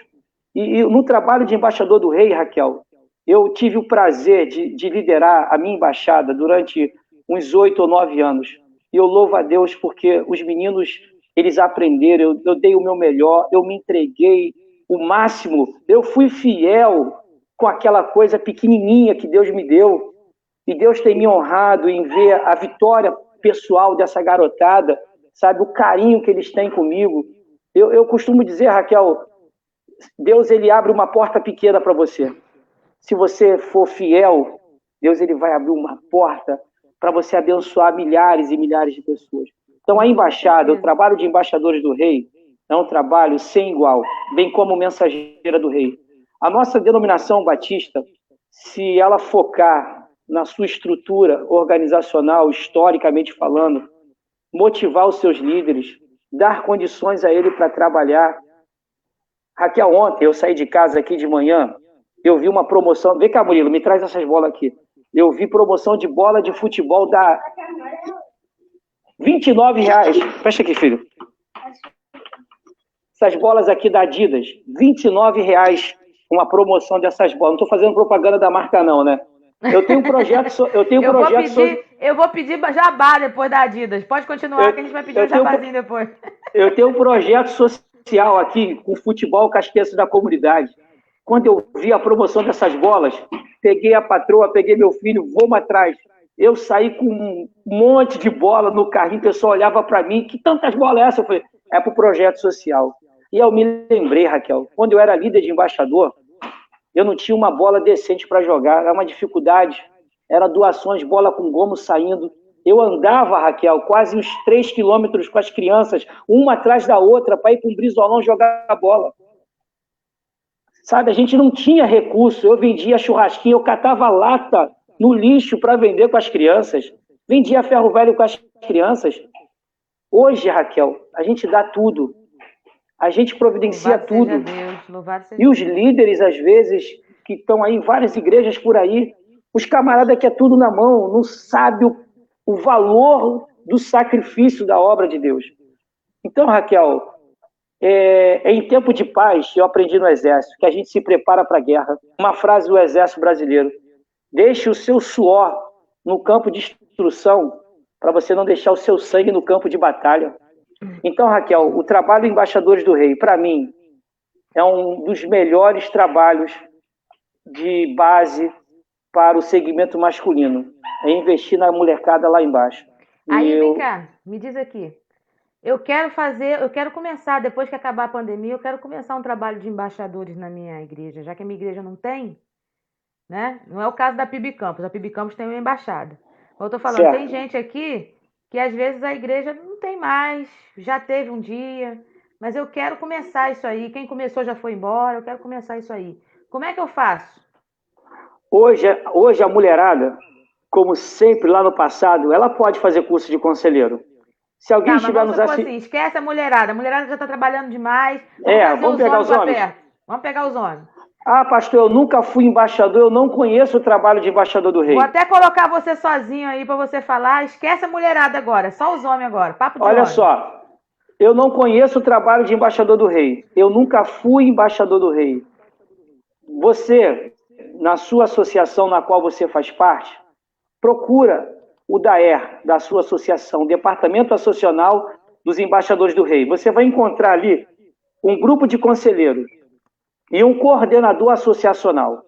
E no trabalho de embaixador do rei, Raquel, eu tive o prazer de liderar a minha embaixada durante uns 8 ou 9 anos. E eu louvo a Deus porque os meninos, eles aprenderam, eu dei o meu melhor, eu me entreguei o máximo, eu fui fiel com aquela coisa pequenininha que Deus me deu. E Deus tem me honrado em ver a vitória pessoal dessa garotada, sabe, o carinho que eles têm comigo. Eu costumo dizer, Raquel, Deus ele abre uma porta pequena para você. Se você for fiel, Deus ele vai abrir uma porta para você abençoar milhares e milhares de pessoas. Então, a embaixada, o trabalho de embaixadores do rei, é um trabalho sem igual, bem como mensageira do rei. A nossa denominação batista, se ela focar na sua estrutura organizacional, historicamente falando, motivar os seus líderes, dar condições a ele para trabalhar. Raquel, ontem eu saí de casa aqui de manhã, eu vi uma promoção, vem cá, Murilo, me traz essas bolas aqui. Eu vi promoção de bola de futebol da R$29. Fecha aqui, filho. Essas bolas aqui da Adidas, R$29, uma promoção dessas bolas. Não estou fazendo propaganda da marca não, né? Eu tenho um projeto... Eu vou pedir jabá depois da Adidas. Pode continuar que a gente vai pedir um jabazinho depois. Eu tenho um projeto social social aqui, com futebol, com as crianças da comunidade. Quando eu vi a promoção dessas bolas, peguei a patroa, peguei meu filho, vamos atrás. Eu saí com um monte de bola no carrinho, o pessoal olhava para mim, que tantas bolas é essa? Eu falei, é para o projeto social. E eu me lembrei, Raquel, quando eu era líder de embaixador, eu não tinha uma bola decente para jogar, era uma dificuldade, era doações, bola com gomo saindo. Eu andava, Raquel, quase uns 3 quilômetros com as crianças, uma atrás da outra, para ir para um brizolão jogar a bola. Sabe, a gente não tinha recurso, eu vendia churrasquinho, eu catava lata no lixo para vender com as crianças, vendia ferro velho com as crianças. Hoje, Raquel, a gente dá tudo, a gente providencia Louvado tudo. seja Deus, louvado seja E os Deus. líderes, às vezes, que estão aí em várias igrejas por aí, os camaradas que é tudo na mão, não sabem o valor do sacrifício da obra de Deus. Então, Raquel, em tempo de paz, eu aprendi no Exército, que a gente se prepara para a guerra. Uma frase do Exército Brasileiro: deixe o seu suor no campo de instrução para você não deixar o seu sangue no campo de batalha. Então, Raquel, o trabalho de Embaixadores do Rei, para mim, é um dos melhores trabalhos de base para o segmento masculino. É investir na molecada lá embaixo. Aí, vem cá, me diz aqui. Eu quero começar, depois que acabar a pandemia, eu quero começar um trabalho de embaixadores na minha igreja, já que a minha igreja não tem, né? Não é o caso da PIB Campos, a PIB Campos tem uma embaixada. Eu tô falando, Certo. tem gente aqui que às vezes a igreja não tem mais, já teve um dia, mas eu quero começar isso aí. Quem começou já foi embora, eu quero começar isso aí. Como é que eu faço? Hoje a mulherada, como sempre lá no passado, ela pode fazer curso de conselheiro. Se alguém Tá, mas estiver vamos nos supor assistindo... assim, esquece a mulherada já está trabalhando demais, vamos vamos pegar os pra homens. perto. Vamos pegar os homens. Ah, pastor, eu nunca fui embaixador, eu não conheço o trabalho de embaixador do rei. Vou até colocar você sozinho aí para você falar. Esquece a mulherada agora, só os homens agora. Papo de Olha homem. só, eu não conheço o trabalho de embaixador do rei. Eu nunca fui embaixador do rei. Você, na sua associação na qual você faz parte, procura o DAER, da sua associação, o Departamento Associacional dos Embaixadores do Rei. Você vai encontrar ali um grupo de conselheiros e um coordenador associacional.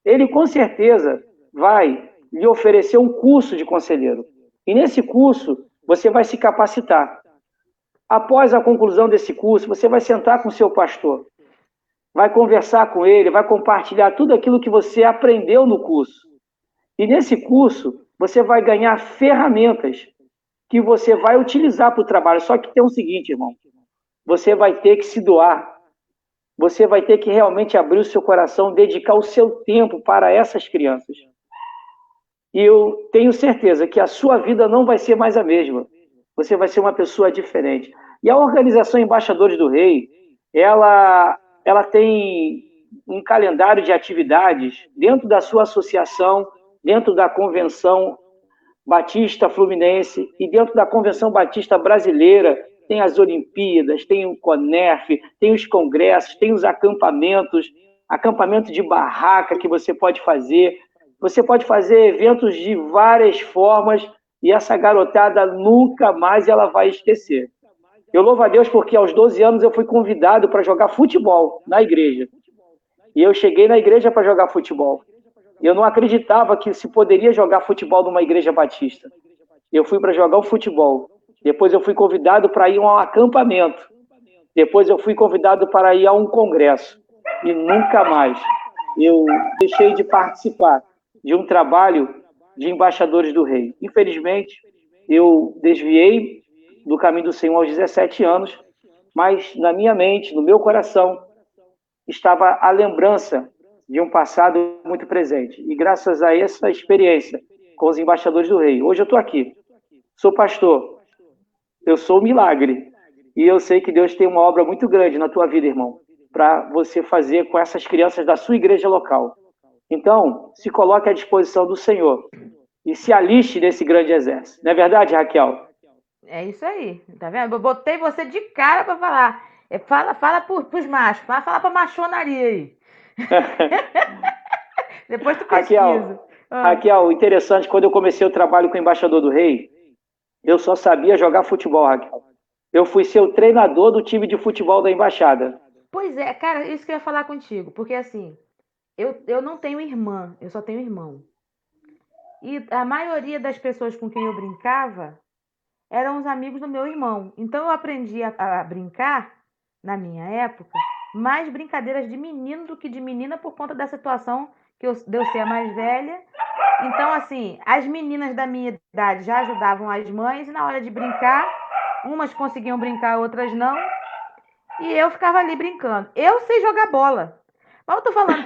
Ele, com certeza, vai lhe oferecer um curso de conselheiro. E nesse curso, você vai se capacitar. Após a conclusão desse curso, você vai sentar com o seu pastor, vai conversar com ele, vai compartilhar tudo aquilo que você aprendeu no curso. E nesse curso, você vai ganhar ferramentas que você vai utilizar para o trabalho. Só que tem o seguinte, irmão, você vai ter que se doar. Você vai ter que realmente abrir o seu coração, dedicar o seu tempo para essas crianças. E eu tenho certeza que a sua vida não vai ser mais a mesma. Você vai ser uma pessoa diferente. E a organização Embaixadores do Rei, ela tem um calendário de atividades dentro da sua associação, dentro da Convenção Batista Fluminense e dentro da Convenção Batista Brasileira. Tem as Olimpíadas, tem o CONERF, tem os congressos, tem os acampamentos, acampamento de barraca que você pode fazer. Você pode fazer eventos de várias formas e essa garotada nunca mais ela vai esquecer. Eu louvo a Deus porque aos 12 anos eu fui convidado para jogar futebol na igreja. E eu cheguei na igreja para jogar futebol. Eu não acreditava que se poderia jogar futebol numa igreja batista. Eu fui para jogar o futebol. Depois eu fui convidado para ir a um acampamento. Depois eu fui convidado para ir a um congresso. E nunca mais eu deixei de participar de um trabalho de embaixadores do rei. Infelizmente, eu desviei do caminho do Senhor aos 17 anos, mas na minha mente, no meu coração, estava a lembrança de um passado muito presente. E graças a essa experiência com os embaixadores do rei, hoje eu estou aqui. Sou pastor. Eu sou um milagre. E eu sei que Deus tem uma obra muito grande na tua vida, irmão, para você fazer com essas crianças da sua igreja local. Então, se coloque à disposição do Senhor e se aliste nesse grande exército. Não é verdade, Raquel? É isso aí, tá vendo? Eu botei você de cara para falar. Fala pros machos, fala pra machonaria aí. Depois tu pesquisa. Raquel, interessante, quando eu comecei o trabalho com o embaixador do rei, eu só sabia jogar futebol, Raquel. eu fui ser o treinador do time de futebol da Embaixada. Pois é, cara, isso que eu ia falar contigo, porque assim, eu não tenho irmã, eu só tenho irmão. E a maioria das pessoas com quem eu brincava eram os amigos do meu irmão. Então eu aprendi a brincar, na minha época, mais brincadeiras de menino do que de menina por conta da situação de eu ser a mais velha. Então, assim, as meninas da minha idade já ajudavam as mães e na hora de brincar, umas conseguiam brincar, outras não. E eu ficava ali brincando. Eu sei jogar bola. Mas eu tô falando,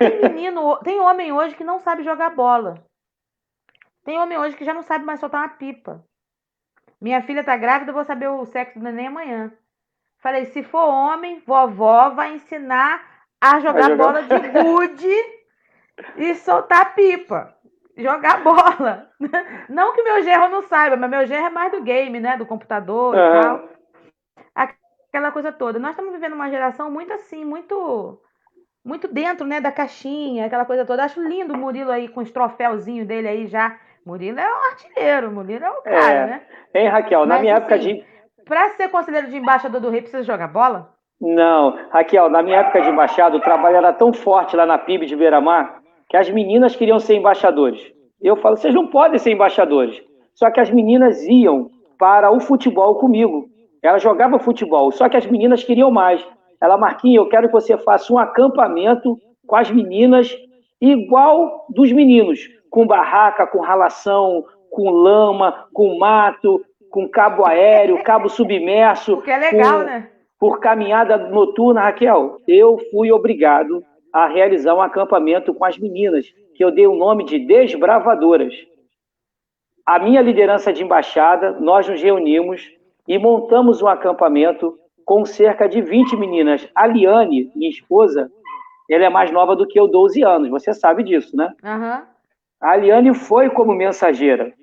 tem homem hoje que não sabe jogar bola. Tem homem hoje que já não sabe mais soltar uma pipa. Minha filha tá grávida, eu vou saber o sexo do neném amanhã. Falei, se for homem, vovó vai ensinar a jogar bola de gude e soltar pipa. Jogar bola. Não que meu genro não saiba, mas meu genro é mais do game, né? Do computador e tal. Aquela coisa toda. Nós estamos vivendo uma geração muito assim, muito dentro, né, da caixinha, aquela coisa toda. Acho lindo o Murilo aí com os troféuzinhos dele aí já. Murilo é um artilheiro, Murilo é o cara, né? Hein, Raquel, na minha época assim, para ser conselheiro de embaixador do rei, precisa jogar bola? Não, Raquel, na minha época de embaixada, o trabalho era tão forte lá na PIB de Beira-Mar que as meninas queriam ser embaixadores. Eu falo, vocês não podem ser embaixadores. Só que as meninas iam para o futebol comigo. Elas jogavam futebol, só que as meninas queriam mais. Ela, Marquinhos, eu quero que você faça um acampamento com as meninas igual dos meninos, com barraca, com ralação, com lama, com mato, com cabo aéreo, cabo submerso. Porque é legal, né? Por caminhada noturna, Raquel. Eu fui obrigado a realizar um acampamento com as meninas, que eu dei o nome de Desbravadoras. A minha liderança de embaixada, nós nos reunimos e montamos um acampamento com cerca de 20 meninas. A Liane, minha esposa, ela é mais nova do que eu, 12 anos. Você sabe disso, né? Uhum. A Liane foi como mensageira.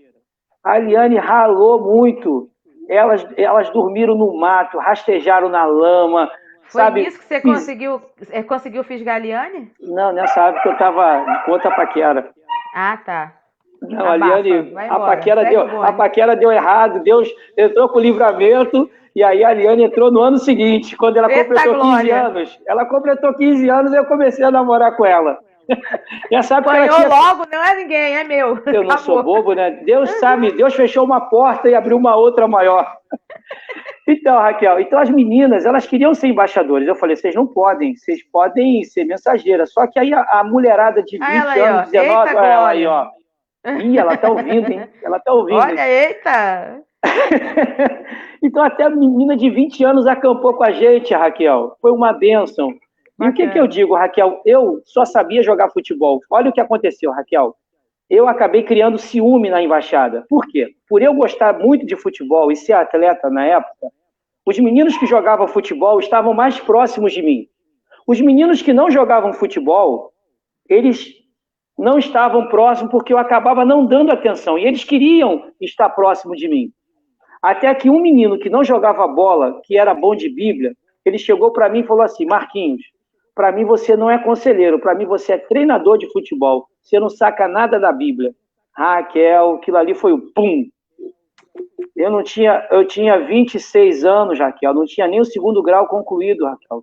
A Liane ralou muito. Elas dormiram no mato, rastejaram na lama. Foi sabe? isso que você conseguiu fisgar a Liane? Não, nessa época eu estava em conta paquera. Ah, tá. Não, a Liane, a paquera deu errado, Deus entrou com o livramento, e aí a Liane entrou no ano seguinte, quando ela completou 15 anos. Ela completou 15 anos e eu comecei a namorar com ela. Apanhou logo, não é ninguém, é meu. Eu não sou bobo, né? Deus sabe, Deus fechou uma porta e abriu uma outra maior. Então, Raquel, as meninas, elas queriam ser embaixadoras. Eu falei, vocês não podem, vocês podem ser mensageiras. Só que aí a mulherada de 20 anos, 19, ela aí, ó. Ih, ela tá ouvindo, hein? Ela tá ouvindo. Olha, eita! Então, até a menina de 20 anos acampou com a gente, Raquel. Foi uma bênção. E o que eu digo, Raquel? Eu só sabia jogar futebol. Olha o que aconteceu, Raquel. Eu acabei criando ciúme na embaixada. Por quê? Por eu gostar muito de futebol e ser atleta na época, os meninos que jogavam futebol estavam mais próximos de mim. Os meninos que não jogavam futebol, eles não estavam próximos porque eu acabava não dando atenção. E eles queriam estar próximo de mim. Até que um menino que não jogava bola, que era bom de Bíblia, ele chegou para mim e falou assim, Marquinhos, para mim você não é conselheiro, para mim você é treinador de futebol. Você não saca nada da Bíblia. Raquel, aquilo ali foi o pum. Eu tinha 26 anos, Raquel, não tinha nem o 2º grau concluído, Raquel.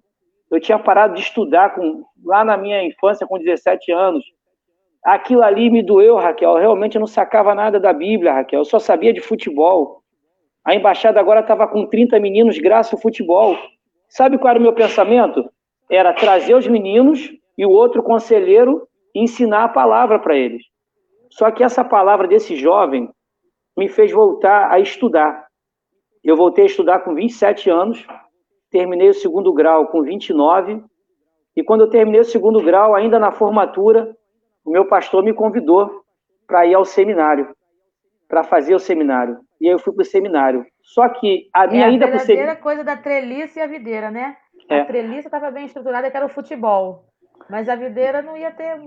Eu tinha parado de estudar lá na minha infância, com 17 anos. Aquilo ali me doeu, Raquel. Realmente eu não sacava nada da Bíblia, Raquel. Eu só sabia de futebol. A embaixada agora estava com 30 meninos graças ao futebol. Sabe qual era o meu pensamento? Era trazer os meninos e o outro conselheiro ensinar a palavra para eles. Só que essa palavra desse jovem me fez voltar a estudar. Eu voltei a estudar com 27 anos, terminei o 2º grau com 29, e quando eu terminei o 2º grau, ainda na formatura, o meu pastor me convidou para ir ao seminário, para fazer o seminário. E aí eu fui para o seminário. Só que a minha ida para o seminário... É a coisa da treliça e a videira, né? A treliça estava bem estruturada, que era o futebol. Mas a videira não ia ter...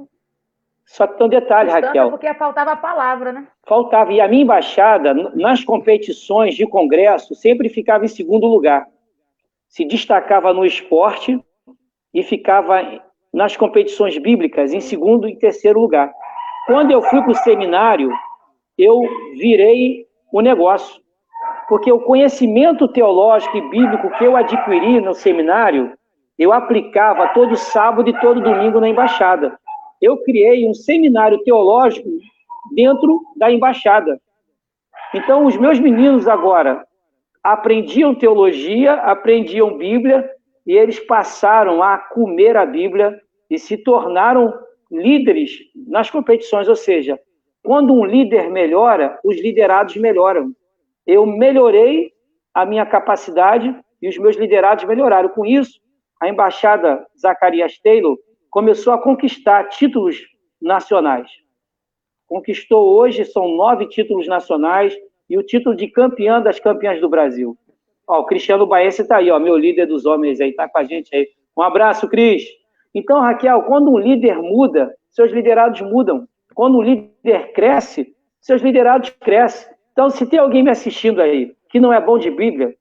Só que tem um detalhe, Raquel. Porque faltava a palavra, né? Faltava. E a minha embaixada, nas competições de congresso, sempre ficava em 2º lugar. Se destacava no esporte e ficava nas competições bíblicas em 2º e 3º lugar. Quando eu fui para o seminário, eu virei o negócio. porque o conhecimento teológico e bíblico que eu adquiri no seminário, eu aplicava todo sábado e todo domingo na embaixada. Eu criei um seminário teológico dentro da embaixada. Então, os meus meninos agora aprendiam teologia, aprendiam Bíblia, e eles passaram a comer a Bíblia e se tornaram líderes nas competições. Ou seja, quando um líder melhora, os liderados melhoram. Eu melhorei a minha capacidade e os meus liderados melhoraram. Com isso, a Embaixada Zacarias Taylor começou a conquistar títulos nacionais. Conquistou hoje, são 9 títulos nacionais e o título de campeã das campeãs do Brasil. Ó, o Cristiano Baense está aí, ó, meu líder dos homens aí, está com a gente aí. Um abraço, Cris. Então, Raquel, quando um líder muda, seus liderados mudam. Quando um líder cresce, seus liderados crescem. Então, se tem alguém me assistindo aí que não é bom de Bíblia,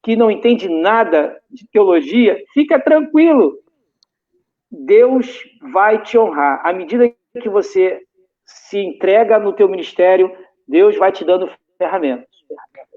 que não entende nada de teologia, fica tranquilo. Deus vai te honrar. À medida que você se entrega no teu ministério, Deus vai te dando ferramentas.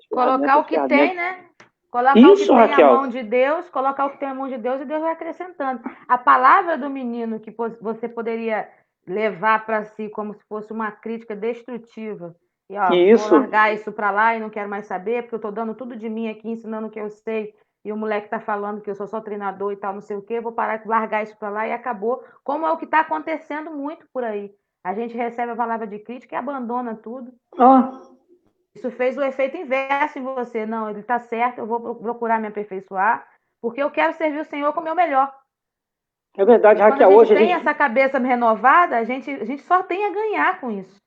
Colocar o que tem, né? Colocar Isso, o que tem Raquel. a mão de Deus, colocar o que tem a mão de Deus e Deus vai acrescentando. A palavra do menino que você poderia levar para si como se fosse uma crítica destrutiva. E, ó, Isso. vou largar isso para lá e não quero mais saber, porque eu estou dando tudo de mim aqui, ensinando o que eu sei, e o moleque está falando que eu sou só treinador e tal, não sei o quê, vou parar de largar isso para lá e acabou. Como é o que está acontecendo muito por aí. A gente recebe a palavra de crítica e abandona tudo. Isso fez o efeito inverso em você. Não, ele está certo, eu vou procurar me aperfeiçoar, porque eu quero servir o Senhor com o meu melhor. É verdade, Raquel. Quando a gente hoje tem essa cabeça renovada, a gente só tem a ganhar com isso.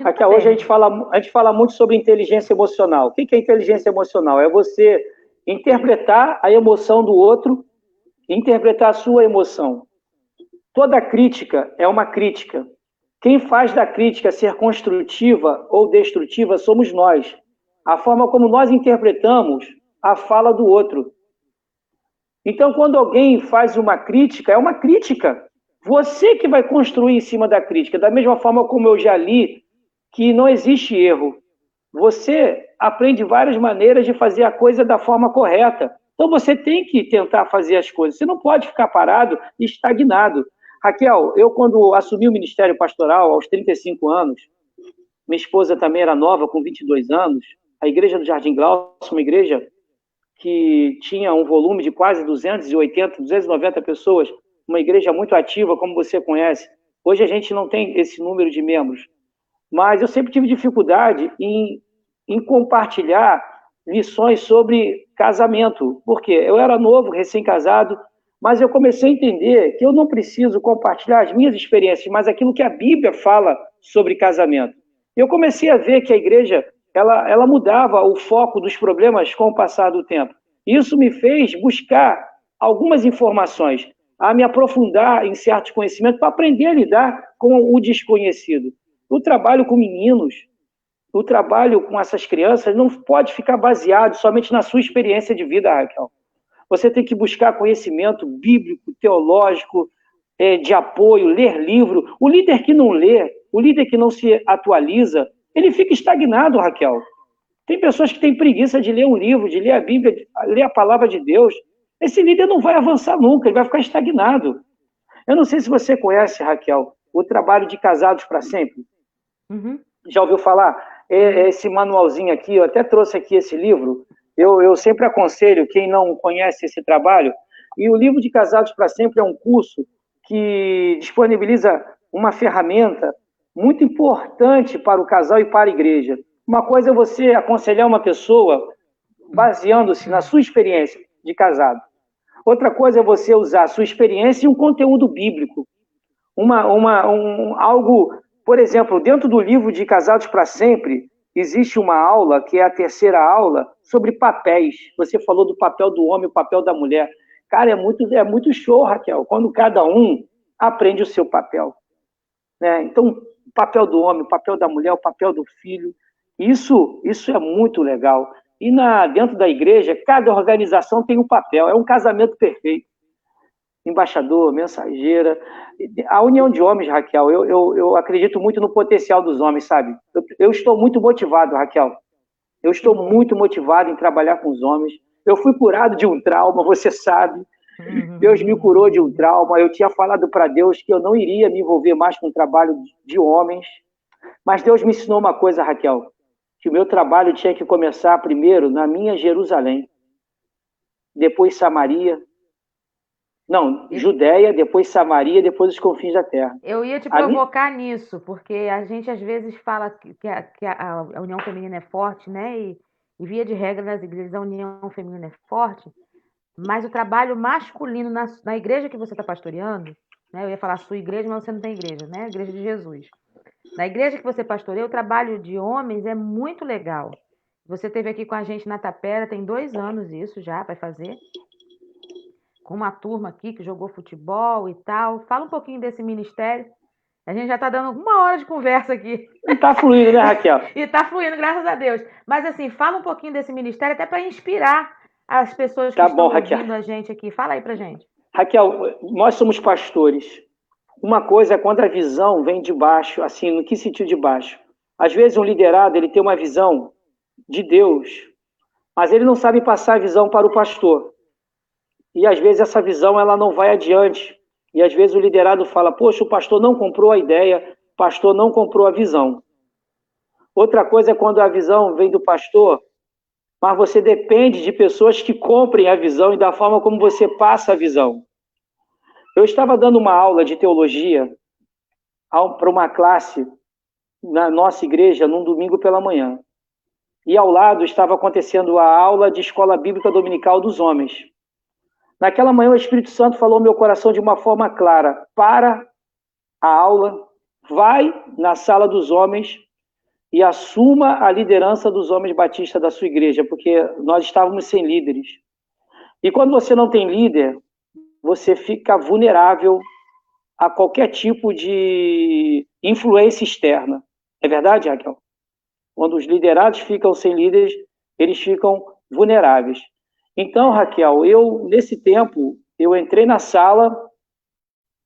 Raquel, hoje a gente fala muito sobre inteligência emocional. O que é inteligência emocional? É você interpretar a emoção do outro, interpretar a sua emoção. Toda crítica é uma crítica. Quem faz da crítica ser construtiva ou destrutiva somos nós. A forma como nós interpretamos a fala do outro. Então, quando alguém faz uma crítica, é uma crítica. Você que vai construir em cima da crítica. Da mesma forma como eu já li que não existe erro. Você aprende várias maneiras de fazer a coisa da forma correta. Então, você tem que tentar fazer as coisas. Você não pode ficar parado e estagnado. Raquel, eu quando assumi o Ministério Pastoral aos 35 anos, minha esposa também era nova, com 22 anos, a igreja do Jardim Glaucio, uma igreja que tinha um volume de quase 280, 290 pessoas, uma igreja muito ativa, como você conhece. Hoje a gente não tem esse número de membros, mas eu sempre tive dificuldade em compartilhar lições sobre casamento, porque eu era novo, recém-casado, mas eu comecei a entender que eu não preciso compartilhar as minhas experiências, mas aquilo que a Bíblia fala sobre casamento. Eu comecei a ver que a igreja ela mudava o foco dos problemas com o passar do tempo. Isso me fez buscar algumas informações, a me aprofundar em certos conhecimentos para aprender a lidar com o desconhecido. O trabalho com meninos, o trabalho com essas crianças não pode ficar baseado somente na sua experiência de vida, Raquel. Você tem que buscar conhecimento bíblico, teológico, de apoio, ler livro. O líder que não lê, o líder que não se atualiza, ele fica estagnado, Raquel. Tem pessoas que têm preguiça de ler um livro, de ler a Bíblia, de ler a palavra de Deus. Esse líder não vai avançar nunca, ele vai ficar estagnado. Eu não sei se você conhece, Raquel, o trabalho de Casados para Sempre. Uhum. Já ouviu falar? Esse manualzinho aqui, eu até trouxe aqui esse livro. Eu sempre aconselho quem não conhece esse trabalho. E o livro de Casados para Sempre é um curso que disponibiliza uma ferramenta muito importante para o casal e para a igreja. Uma coisa é você aconselhar uma pessoa baseando-se na sua experiência de casado. Outra coisa é você usar a sua experiência e um conteúdo bíblico. Algo, por exemplo, dentro do livro de Casados para Sempre, existe uma aula, que é a terceira aula, sobre papéis. Você falou do papel do homem, o papel da mulher. Cara, é muito show, Raquel, quando cada um aprende o seu papel. Né? Então, o papel do homem, o papel da mulher, o papel do filho, isso é muito legal. E dentro da igreja, cada organização tem um papel, é um casamento perfeito. Embaixador, mensageira. A união de homens, Raquel, eu acredito muito no potencial dos homens, sabe? Eu estou muito motivado, Raquel. Eu estou muito motivado em trabalhar com os homens. Eu fui curado de um trauma, você sabe. Deus me curou de um trauma. Eu tinha falado para Deus que eu não iria me envolver mais com o trabalho de homens. Mas Deus me ensinou uma coisa, Raquel, que o meu trabalho tinha que começar primeiro na minha Jerusalém, depois Samaria. Não, Judéia, depois Samaria, depois os confins da terra. Eu ia te provocar nisso, porque a gente às vezes fala que a união feminina é forte, né? E via de regra nas igrejas a união feminina é forte, mas o trabalho masculino na igreja que você está pastoreando, né? Eu ia falar sua igreja, mas você não tem igreja, né? Igreja de Jesus. Na igreja que você pastoreia, o trabalho de homens é muito legal. Você esteve aqui com a gente na Tapera, tem 2 anos isso já, vai fazer. Com uma turma aqui que jogou futebol e tal. Fala um pouquinho desse ministério. A gente já está dando 1 hora de conversa aqui. E está fluindo, né, Raquel? E está fluindo, graças a Deus. Mas assim, fala um pouquinho desse ministério, até para inspirar as pessoas que estão ouvindo a gente aqui. Fala aí para gente. Raquel, nós somos pastores. Uma coisa é quando a visão vem de baixo, assim, no que sentido de baixo? Às vezes um liderado, ele tem uma visão de Deus, mas ele não sabe passar a visão para o pastor. E às vezes essa visão ela não vai adiante. E às vezes o liderado fala, poxa, o pastor não comprou a ideia, o pastor não comprou a visão. Outra coisa é quando a visão vem do pastor, mas você depende de pessoas que comprem a visão e da forma como você passa a visão. Eu estava dando uma aula de teologia para uma classe na nossa igreja num domingo pela manhã. E ao lado estava acontecendo a aula de escola bíblica dominical dos homens. Naquela manhã o Espírito Santo falou ao meu coração de uma forma clara: para a aula, vai na sala dos homens e assuma a liderança dos homens batistas da sua igreja, porque nós estávamos sem líderes. E quando você não tem líder, você fica vulnerável a qualquer tipo de influência externa. É verdade, Raquel? Quando os liderados ficam sem líderes, eles ficam vulneráveis. Então, Raquel, nesse tempo, eu entrei na sala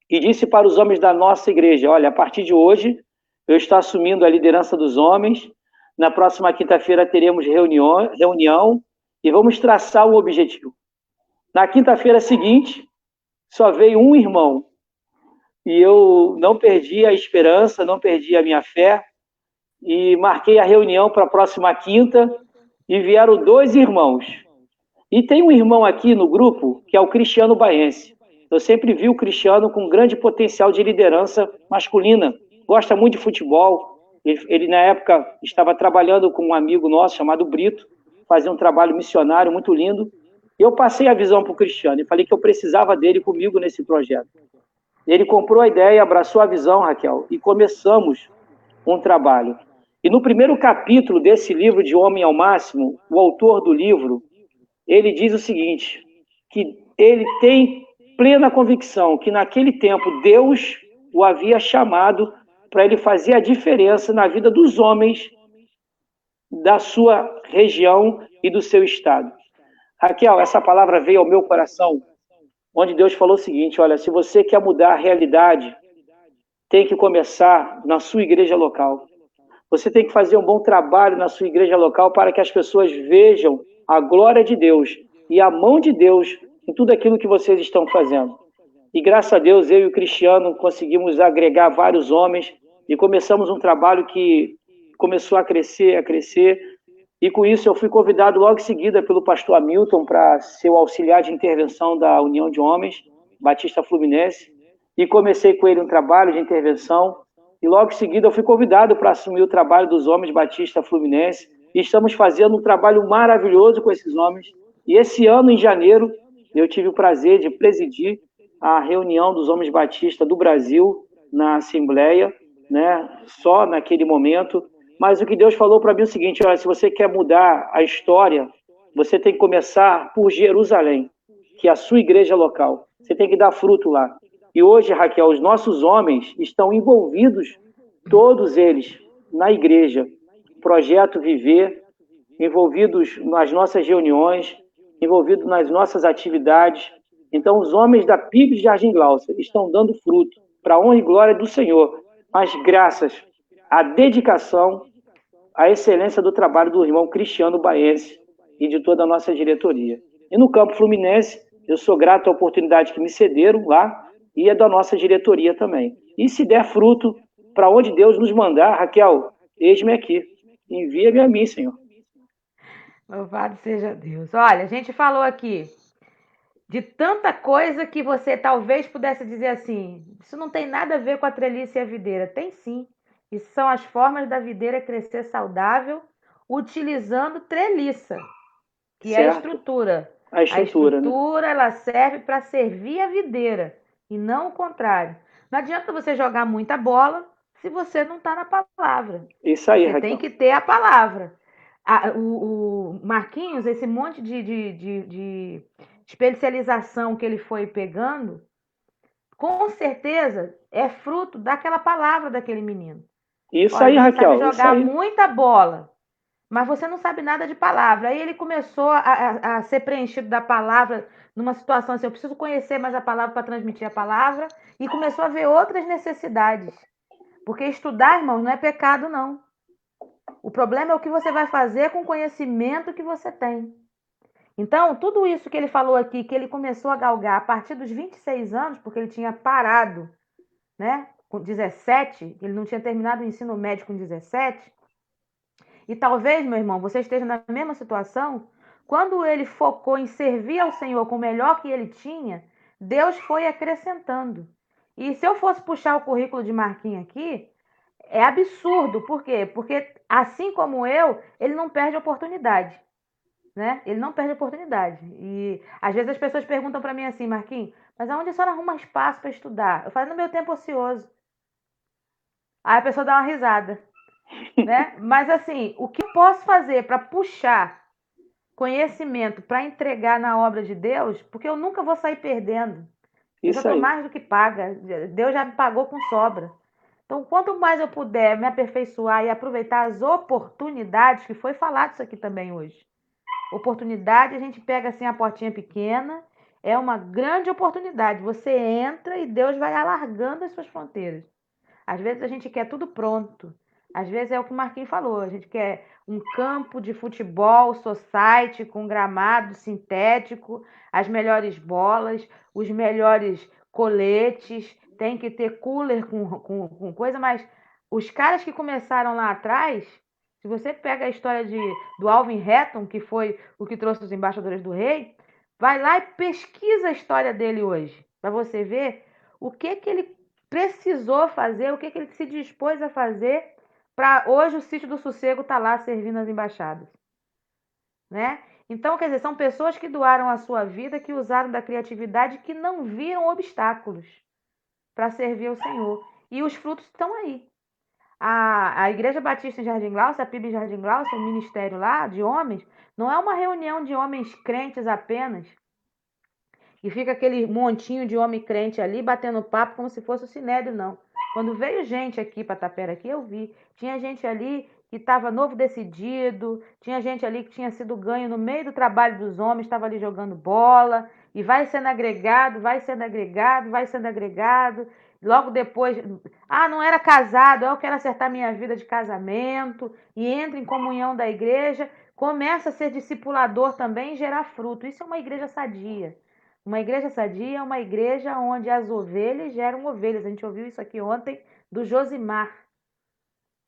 e disse para os homens da nossa igreja, olha, a partir de hoje, eu estou assumindo a liderança dos homens, na próxima quinta-feira teremos reunião e vamos traçar o objetivo. Na quinta-feira seguinte, só veio um irmão, e eu não perdi a esperança, não perdi a minha fé, e marquei a reunião para a próxima quinta, e vieram 2 irmãos. E tem um irmão aqui no grupo, que é o Cristiano Baense. Eu sempre vi o Cristiano com grande potencial de liderança masculina. Gosta muito de futebol. Ele na época, estava trabalhando com um amigo nosso, chamado Brito, fazia um trabalho missionário muito lindo. E eu passei a visão para o Cristiano e falei que eu precisava dele comigo nesse projeto. Ele comprou a ideia, abraçou a visão, Raquel, e começamos um trabalho. E no primeiro capítulo desse livro de Homem ao Máximo, o autor do livro, ele diz o seguinte, que ele tem plena convicção que naquele tempo Deus o havia chamado para ele fazer a diferença na vida dos homens da sua região e do seu estado. Raquel, essa palavra veio ao meu coração, onde Deus falou o seguinte, olha, se você quer mudar a realidade, tem que começar na sua igreja local. Você tem que fazer um bom trabalho na sua igreja local para que as pessoas vejam a glória de Deus e a mão de Deus em tudo aquilo que vocês estão fazendo. E graças a Deus, eu e o Cristiano conseguimos agregar vários homens e começamos um trabalho que começou a crescer, e com isso eu fui convidado logo em seguida pelo pastor Hamilton para ser o auxiliar de intervenção da União de Homens, Batista Fluminense, e comecei com ele um trabalho de intervenção, e logo em seguida eu fui convidado para assumir o trabalho dos Homens Batista Fluminense, e estamos fazendo um trabalho maravilhoso com esses homens. E esse ano, em janeiro, eu tive o prazer de presidir a reunião dos Homens Batistas do Brasil na Assembleia, né? Só naquele momento. Mas o que Deus falou para mim é o seguinte, olha, se você quer mudar a história, você tem que começar por Jerusalém, que é a sua igreja local. Você tem que dar fruto lá. E hoje, Raquel, os nossos homens estão envolvidos, todos eles, na igreja. Projeto Viver, envolvidos nas nossas reuniões, envolvidos nas nossas atividades. Então, os homens da PIB de Jardim Glaucia estão dando fruto para a honra e glória do Senhor, mas graças à dedicação, a excelência do trabalho do irmão Cristiano Baense e de toda a nossa diretoria. E no campo fluminense, eu sou grato à oportunidade que me cederam lá e é da nossa diretoria também. E se der fruto, para onde Deus nos mandar, Raquel, eis-me aqui. Envia-me a mim, Senhor. Louvado seja Deus. Olha, a gente falou aqui de tanta coisa que você talvez pudesse dizer assim, isso não tem nada a ver com a treliça e a videira. Tem sim. Isso são as formas da videira crescer saudável, utilizando treliça, que é a estrutura. A estrutura, né? Ela serve para servir a videira e não o contrário. Não adianta você jogar muita bola se você não está na palavra. Isso aí, você Raquel. tem que ter a palavra. O Marquinhos, esse monte de especialização que ele foi pegando, com certeza é fruto daquela palavra daquele menino. Isso Olha, aí, você Raquel. sabe jogar muita bola, mas você não sabe nada de palavra. Aí ele começou a ser preenchido da palavra numa situação assim, eu preciso conhecer mais a palavra para transmitir a palavra, e começou a ver outras necessidades. Porque estudar, irmãos, não é pecado, não. O problema é o que você vai fazer com o conhecimento que você tem. Então, tudo isso que ele falou aqui, que ele começou a galgar a partir dos 26 anos, porque ele tinha parado, né, com 17, ele não tinha terminado o ensino médio com 17, e talvez, meu irmão, você esteja na mesma situação, quando ele focou em servir ao Senhor com o melhor que ele tinha, Deus foi acrescentando. E se eu fosse puxar o currículo de Marquinhos aqui, é absurdo. Por quê? Porque, assim como eu, ele não perde oportunidade. Né? Ele não perde oportunidade. E às vezes as pessoas perguntam para mim assim, Marquinhos, mas aonde a senhora arruma espaço para estudar? Eu falo, no meu tempo ocioso. Aí a pessoa dá uma risada. Né? Mas assim, o que posso fazer para puxar conhecimento para entregar na obra de Deus? Porque eu nunca vou sair perdendo. Eu já estou mais do que paga. Deus já me pagou com sobra. Então, quanto mais eu puder me aperfeiçoar e aproveitar as oportunidades, que foi falado isso aqui também hoje. Oportunidade, a gente pega assim a portinha pequena, é uma grande oportunidade. Você entra e Deus vai alargando as suas fronteiras. Às vezes a gente quer tudo pronto. Às vezes é o que o Marquinhos falou, a gente quer um campo de futebol, society, com gramado sintético, as melhores bolas, os melhores coletes, tem que ter cooler com coisa, mas os caras que começaram lá atrás, se você pega a história do Alvin Hatton, que foi o que trouxe os embaixadores do rei, vai lá e pesquisa a história dele hoje, para você ver o que ele precisou fazer, o que ele se dispôs a fazer para hoje o Sítio do Sossego estar lá servindo as embaixadas. Né? Então, quer dizer, são pessoas que doaram a sua vida, que usaram da criatividade, que não viram obstáculos para servir ao Senhor. E os frutos estão aí. A Igreja Batista em Jardim Glaucia, a PIB em Jardim Glaucia, o ministério lá de homens, não é uma reunião de homens crentes apenas, e fica aquele montinho de homem crente ali, batendo papo como se fosse o Sinédrio, não. Quando veio gente aqui para Tapera, aqui eu vi. Tinha gente ali que estava novo decidido, tinha gente ali que tinha sido ganho no meio do trabalho dos homens, estava ali jogando bola, e vai sendo agregado, vai sendo agregado, vai sendo agregado. Logo depois, não era casado, eu quero acertar minha vida de casamento, e entra em comunhão da igreja, começa a ser discipulador também e gerar fruto. Isso é uma igreja sadia. Uma igreja sadia é uma igreja onde as ovelhas geram ovelhas. A gente ouviu isso aqui ontem do Josimar.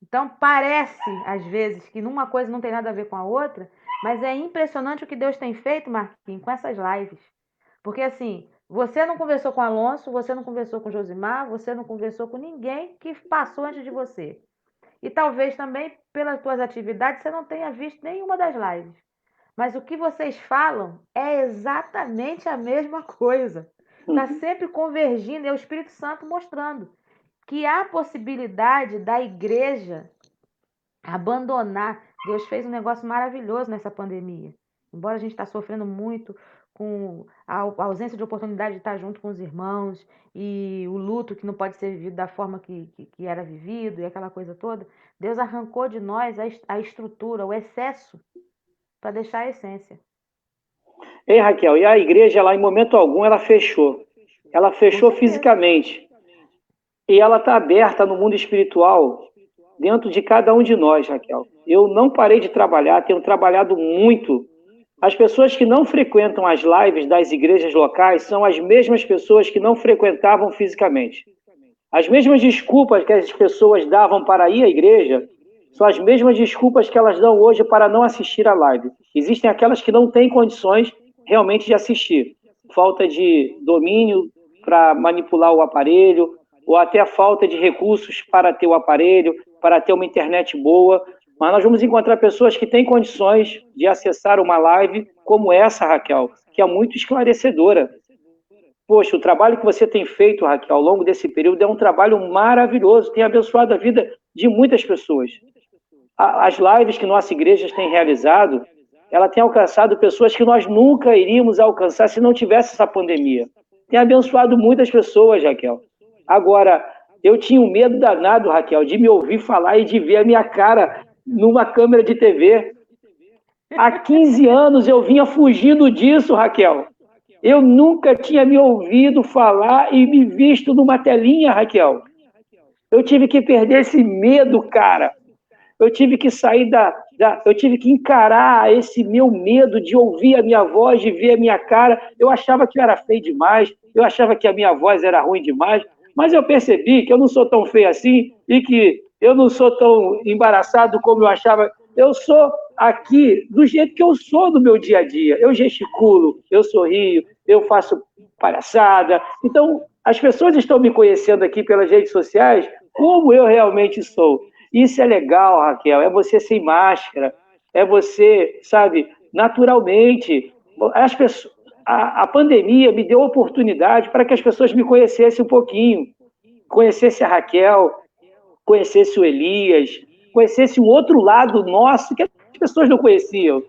Então, parece, às vezes, que numa coisa não tem nada a ver com a outra, mas é impressionante o que Deus tem feito, Marquinhos, com essas lives. Porque, assim, você não conversou com Alonso, você não conversou com Josimar, você não conversou com ninguém que passou antes de você. E talvez também, pelas tuas atividades, você não tenha visto nenhuma das lives. Mas o que vocês falam é exatamente a mesma coisa. Está sempre convergindo, é o Espírito Santo mostrando que há possibilidade da igreja abandonar. Deus fez um negócio maravilhoso nessa pandemia. Embora a gente está sofrendo muito com a ausência de oportunidade de estar junto com os irmãos e o luto que não pode ser vivido da forma que era vivido e aquela coisa toda, Deus arrancou de nós a estrutura, o excesso, para deixar a essência. Ei, Raquel, e a igreja lá, em momento algum, ela fechou. Ela fechou fisicamente. E ela está aberta no mundo espiritual dentro de cada um de nós, Raquel. Eu não parei de trabalhar, tenho trabalhado muito. As pessoas que não frequentam as lives das igrejas locais são as mesmas pessoas que não frequentavam fisicamente. As mesmas desculpas que as pessoas davam para ir à igreja são as mesmas desculpas que elas dão hoje para não assistir à live. Existem aquelas que não têm condições realmente de assistir. Falta de domínio para manipular o aparelho, ou até a falta de recursos para ter o aparelho, para ter uma internet boa. Mas nós vamos encontrar pessoas que têm condições de acessar uma live como essa, Raquel, que é muito esclarecedora. Poxa, o trabalho que você tem feito, Raquel, ao longo desse período é um trabalho maravilhoso, tem abençoado a vida de muitas pessoas. As lives que nossa igreja tem realizado, ela tem alcançado pessoas que nós nunca iríamos alcançar se não tivesse essa pandemia. Tem abençoado muitas pessoas, Raquel. Agora, eu tinha um medo danado, Raquel, de me ouvir falar e de ver a minha cara numa câmera de TV. Há 15 anos eu vinha fugindo disso, Raquel. Eu nunca tinha me ouvido falar e me visto numa telinha, Raquel. Eu tive que perder esse medo, cara. Eu tive que sair eu tive que encarar esse meu medo de ouvir a minha voz, de ver a minha cara. Eu achava que eu era feio demais, eu achava que a minha voz era ruim demais, mas eu percebi que eu não sou tão feio assim e que eu não sou tão embaraçado como eu achava. Eu sou aqui do jeito que eu sou no meu dia a dia. Eu gesticulo, eu sorrio, eu faço palhaçada. Então, as pessoas estão me conhecendo aqui pelas redes sociais como eu realmente sou. Isso é legal, Raquel, é você sem máscara, é você, sabe, naturalmente. A pandemia me deu oportunidade para que as pessoas me conhecessem um pouquinho, conhecessem a Raquel, conhecessem o Elias, conhecessem um outro lado nosso que as pessoas não conheciam.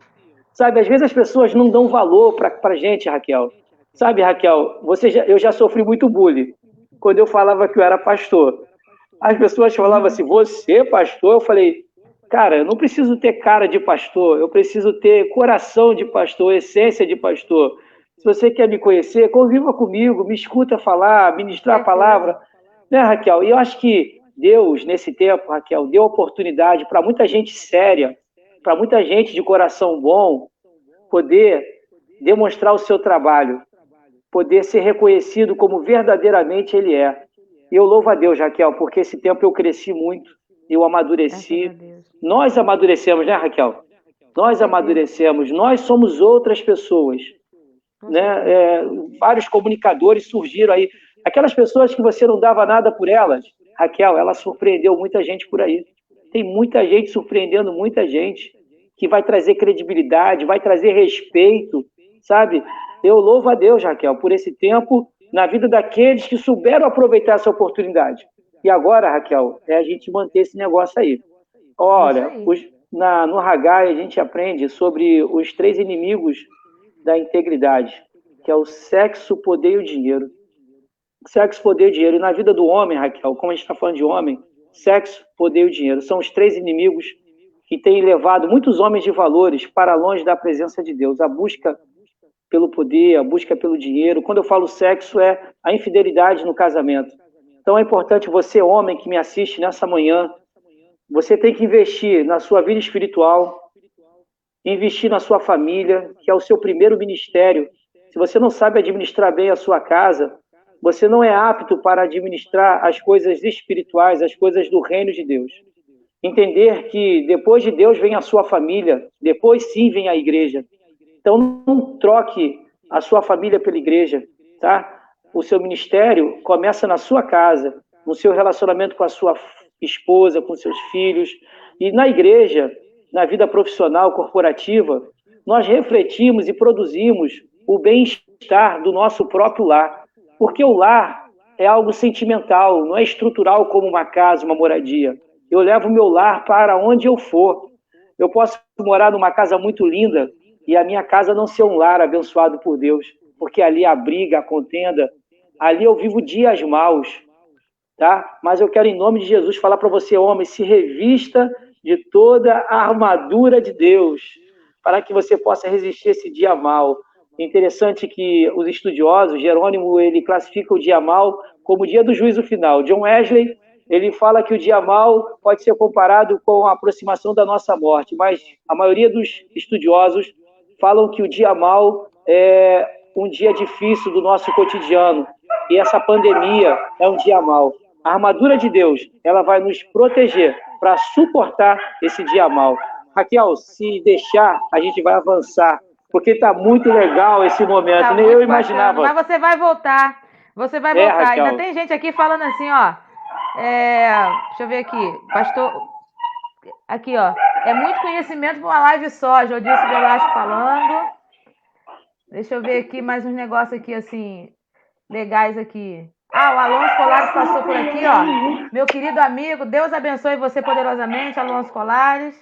Sabe, às vezes as pessoas não dão valor para a gente, Raquel. Sabe, Raquel, eu já sofri muito bullying quando eu falava que eu era pastor. As pessoas falavam assim, você, pastor? Eu falei, cara, eu não preciso ter cara de pastor, eu preciso ter coração de pastor, essência de pastor. Se você quer me conhecer, conviva comigo, me escuta falar, ministrar a palavra. Né, Raquel? E eu acho que Deus, nesse tempo, Raquel, deu oportunidade para muita gente séria, para muita gente de coração bom, poder demonstrar o seu trabalho, poder ser reconhecido como verdadeiramente ele é. E eu louvo a Deus, Raquel, porque esse tempo eu cresci muito, eu amadureci. Nós amadurecemos, né, Raquel? Nós amadurecemos, nós somos outras pessoas. Né? Vários comunicadores surgiram aí. Aquelas pessoas que você não dava nada por elas, Raquel, ela surpreendeu muita gente por aí. Tem muita gente surpreendendo muita gente, que vai trazer credibilidade, vai trazer respeito, sabe? Eu louvo a Deus, Raquel, por esse tempo na vida daqueles que souberam aproveitar essa oportunidade. E agora, Raquel, é a gente manter esse negócio aí. Olha, no Haggai a gente aprende sobre os 3 inimigos da integridade, que é o sexo, o poder e o dinheiro. Sexo, poder e dinheiro. E na vida do homem, Raquel, como a gente está falando de homem, sexo, poder e o dinheiro são os 3 inimigos que têm levado muitos homens de valores para longe da presença de Deus. A busca pelo poder, a busca pelo dinheiro. Quando eu falo sexo, é a infidelidade no casamento. Então é importante você, homem que me assiste nessa manhã, você tem que investir na sua vida espiritual, investir na sua família, que é o seu primeiro ministério. Se você não sabe administrar bem a sua casa, você não é apto para administrar as coisas espirituais, as coisas do reino de Deus. Entender que depois de Deus vem a sua família, depois sim vem a igreja. Então, não troque a sua família pela igreja, tá? O seu ministério começa na sua casa, no seu relacionamento com a sua esposa, com seus filhos. E na igreja, na vida profissional, corporativa, nós refletimos e produzimos o bem-estar do nosso próprio lar. Porque o lar é algo sentimental, não é estrutural como uma casa, uma moradia. Eu levo o meu lar para onde eu for. Eu posso morar numa casa muito linda, e a minha casa não ser um lar abençoado por Deus, porque ali a briga, a contenda, ali eu vivo dias maus, tá? Mas eu quero, em nome de Jesus, falar para você, homem, se revista de toda a armadura de Deus, para que você possa resistir esse dia mau. É interessante que os estudiosos, Jerônimo, ele classifica o dia mau como o dia do juízo final. John Wesley, ele fala que o dia mau pode ser comparado com a aproximação da nossa morte, mas a maioria dos estudiosos falam que o dia mau é um dia difícil do nosso cotidiano, e essa pandemia é um dia mau. A armadura de Deus, ela vai nos proteger para suportar esse dia mau. Raquel, se deixar, a gente vai avançar, porque está muito legal esse momento, Tá nem muito eu imaginava. bacana. Mas você vai voltar. Você vai É, voltar. Raquel. Ainda tem gente aqui falando assim, ó. Deixa eu ver aqui. Pastor. Aqui, ó. É muito conhecimento para uma live só. Jodilson Velasco falando. Deixa eu ver aqui mais uns negócios aqui, assim, legais aqui. Ah, o Alonso Colares passou por aqui, ó. Meu querido amigo, Deus abençoe você poderosamente, Alonso Colares.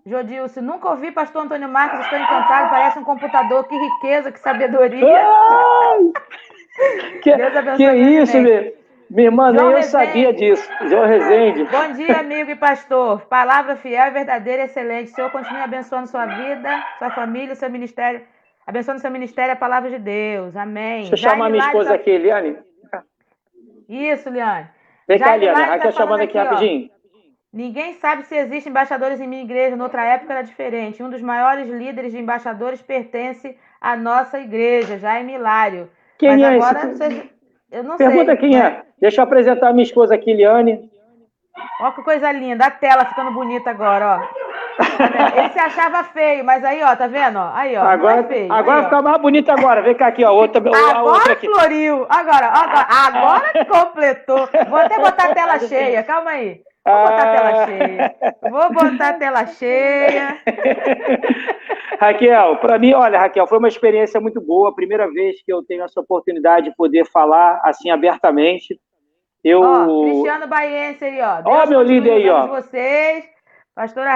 Jodilson, nunca ouvi pastor Antônio Marcos, estou encantado, parece um computador, que riqueza, que sabedoria. Deus abençoe Que isso, grandemente. minha irmã, nem João eu Rezende. sabia disso. João Rezende. Bom dia, amigo e pastor. Palavra fiel e verdadeira e excelente. O Senhor continue abençoando sua vida, sua família, seu ministério. Abençoando seu ministério a palavra de Deus. Amém. Deixa eu chamar minha esposa aqui, Eliane. Isso, Liane. Vem cá, Jaime Eliane. Lari Raquel tá falando chamando aqui ó. rapidinho. Ninguém sabe se existem embaixadores em minha igreja. Noutra época era diferente. Um dos maiores líderes de embaixadores pertence à nossa igreja, Jaime Hilário. Quem Mas é agora, esse? eu não Pergunta sei. quem é. Deixa eu apresentar a minha esposa aqui, Eliane. Olha que coisa linda. A tela ficando bonita agora, ó. Tá vendo? Ele se achava feio, mas aí, ó, tá vendo? Ó? Aí, ó, Agora, não é feio. agora aí, fica mais bonita agora. Vem cá aqui, ó. Outra, a outra agora aqui. floriu. Agora que completou. Vou até botar a tela cheia. Calma aí. Vou botar a tela cheia. Vou botar a tela cheia. Raquel, para mim, olha, Raquel, foi uma experiência muito boa. Primeira vez que eu tenho essa oportunidade de poder falar assim abertamente. Ó, Cristiano Baiense aí, ó. Ó, meu líder aí, ó. Vocês, pastora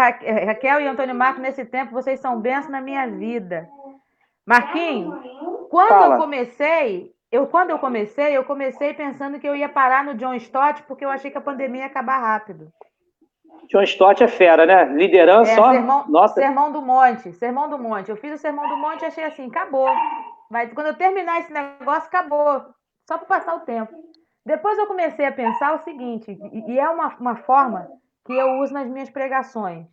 Raquel e Antônio Marcos, nesse tempo, vocês são bênçãos na minha vida. Marquinhos, quando eu comecei pensando que eu ia parar no John Stott, porque eu achei que a pandemia ia acabar rápido. John Stott é fera, né? Liderança, ó. Nossa. Sermão do Monte. Eu fiz o Sermão do Monte e achei assim, acabou. Mas quando eu terminar esse negócio, acabou. Só para passar o tempo. Depois eu comecei a pensar o seguinte, e é uma forma que eu uso nas minhas pregações.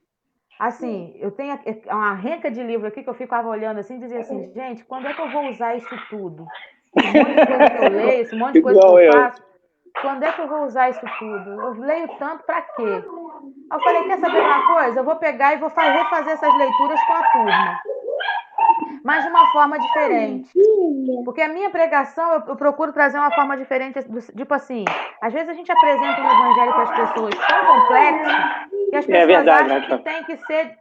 Assim, eu tenho uma renca de livro aqui que eu ficava olhando assim e dizia assim, gente, quando é que eu vou usar isso tudo? Esse monte de coisa que eu leio, esse monte de coisa que eu faço, quando é que eu vou usar isso tudo? Eu leio tanto para quê? Aí eu falei, quer saber uma coisa? Eu vou pegar e vou refazer essas leituras com a turma. Mas de uma forma diferente. Porque a minha pregação, eu procuro trazer uma forma diferente, tipo assim, às vezes a gente apresenta um evangelho para as pessoas tão complexo que as pessoas acham que tem que ser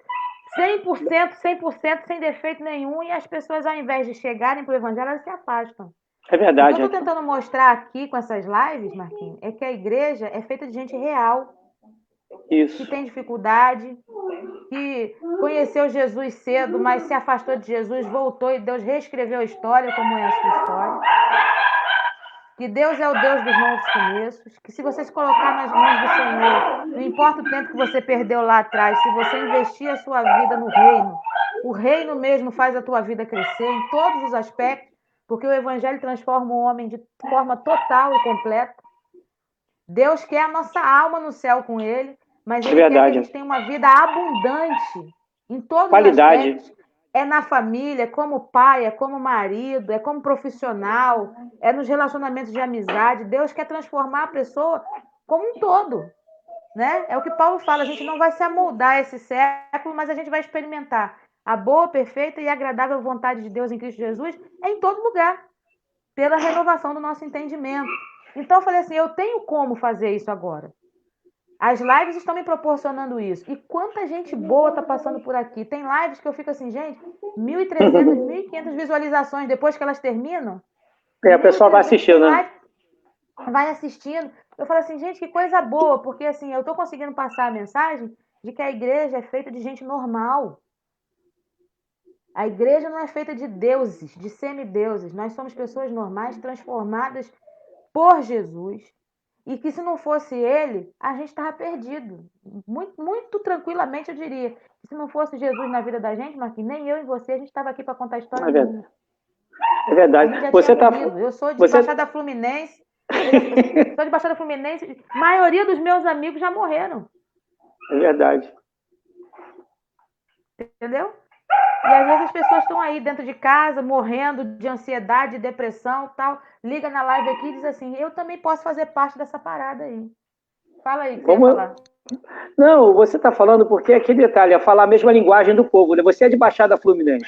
100%, sem defeito nenhum, e as pessoas, ao invés de chegarem para o evangelho, elas se afastam. É verdade. O que eu estou tentando mostrar aqui com essas lives, Marquinhos, é que a igreja é feita de gente real. Isso. Que tem dificuldade, que conheceu Jesus cedo, mas se afastou de Jesus, voltou e Deus reescreveu a história, como é a sua história. Que Deus é o Deus dos novos começos, que se você se colocar nas mãos do Senhor, não importa o tempo que você perdeu lá atrás, se você investir a sua vida no reino, o reino mesmo faz a tua vida crescer em todos os aspectos, porque o evangelho transforma o homem de forma total e completa. Deus quer a nossa alma no céu com ele, mas ele quer que a gente tenha uma vida abundante em todos os aspectos. É na família, é como pai, é como marido, é como profissional, é nos relacionamentos de amizade. Deus quer transformar a pessoa como um todo, né? É o que Paulo fala, a gente não vai se amoldar a esse século, mas a gente vai experimentar a boa, perfeita e agradável vontade de Deus em Cristo Jesus em todo lugar, pela renovação do nosso entendimento. Então eu falei assim, eu tenho como fazer isso agora. As lives estão me proporcionando isso. E quanta gente boa está passando por aqui. Tem lives que eu fico assim, gente, 1.300, 1.500 visualizações depois que elas terminam. A pessoa vai assistindo, né? Vai assistindo. Eu falo assim, gente, que coisa boa, porque assim, eu estou conseguindo passar a mensagem de que a igreja é feita de gente normal. A igreja não é feita de deuses, de semideuses. Nós somos pessoas normais, transformadas por Jesus. E que se não fosse ele, a gente estava perdido. Muito, muito tranquilamente, eu diria. Se não fosse Jesus na vida da gente, Marquinhos, nem eu e você, a gente estava aqui para contar a história do mundo. É verdade. Você tá... Eu sou de Baixada Fluminense, Sou de Baixada Fluminense, a maioria dos meus amigos já morreram. É verdade. Entendeu? E às vezes as pessoas estão aí dentro de casa, morrendo de ansiedade, depressão e tal. Liga na live aqui e diz assim, eu também posso fazer parte dessa parada aí. Fala aí, o que você ia falar. Não, você está falando porque aquele detalhe, é falar a mesma linguagem do povo, né? Você é de Baixada Fluminense.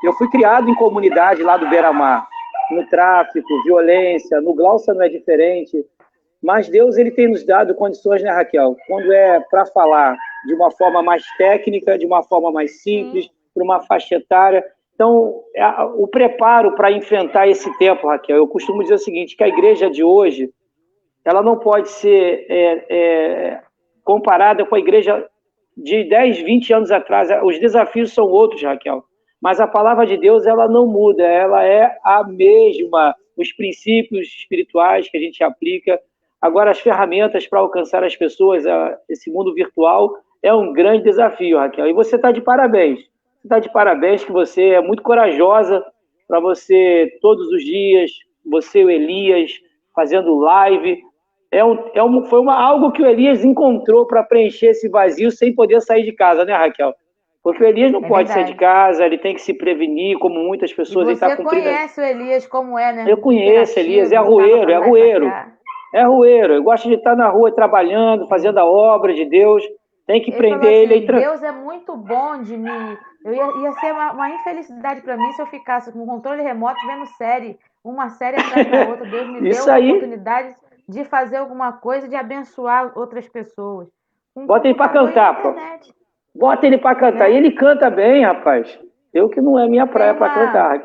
Eu fui criado em comunidade lá do Beira-Mar, no tráfico, violência, no Glaucia não é diferente. Mas Deus ele tem nos dado condições, né, Raquel? Quando é para falar de uma forma mais técnica, de uma forma mais simples, para uma faixa etária. Então, o preparo para enfrentar esse tempo, Raquel, eu costumo dizer o seguinte, que a igreja de hoje, ela não pode ser comparada com a igreja de 10, 20 anos atrás. Os desafios são outros, Raquel. Mas a palavra de Deus, ela não muda, ela é a mesma. Os princípios espirituais que a gente aplica. Agora, as ferramentas para alcançar as pessoas, esse mundo virtual, é um grande desafio, Raquel. E você está de parabéns. Você está de parabéns que você é muito corajosa para você, todos os dias, você e o Elias, fazendo live. Foi algo que o Elias encontrou para preencher esse vazio sem poder sair de casa, né, Raquel? Porque o Elias não pode sair de casa, ele tem que se prevenir, como muitas pessoas. E você conhece o Elias como é, né? Eu conheço, Elias, é arrueiro. É arrueiro. Eu gosto de estar na rua trabalhando, fazendo a obra de Deus. Tem que prender ele. Deus é muito bom de me... Ia ser uma infelicidade para mim se eu ficasse com controle remoto vendo uma série atrás da outra. Deus me deu a oportunidade de fazer alguma coisa, de abençoar outras pessoas. Bota ele para cantar, pô. Bota ele para cantar. E ele canta bem, rapaz. Eu que não é minha praia para cantar.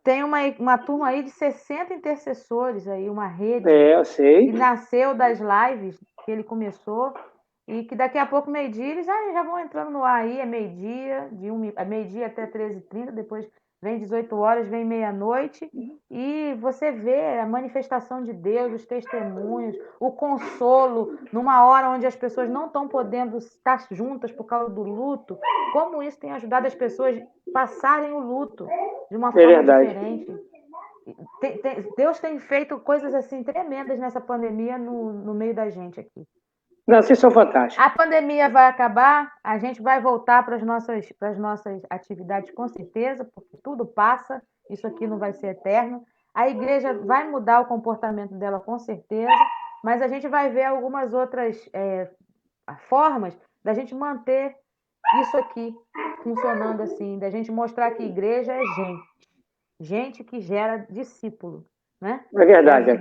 Tem uma turma aí de 60 intercessores aí, uma rede. Eu sei. Que nasceu das lives que ele começou. E que daqui a pouco, meio-dia, eles já vão entrando no ar aí, é meio-dia, meio-dia até 13h30, depois vem 18 horas, vem meia-noite, e você vê a manifestação de Deus, os testemunhos, o consolo, numa hora onde as pessoas não estão podendo estar juntas por causa do luto, como isso tem ajudado as pessoas a passarem o luto de uma forma diferente. Deus tem feito coisas assim tremendas nessa pandemia no meio da gente aqui. Não, vocês são fantásticos. A pandemia vai acabar, a gente vai voltar para as nossas atividades com certeza, porque tudo passa, isso aqui não vai ser eterno. A igreja vai mudar o comportamento dela com certeza, mas a gente vai ver algumas outras formas da gente manter isso aqui funcionando assim, da gente mostrar que igreja é gente que gera discípulo, né? É verdade.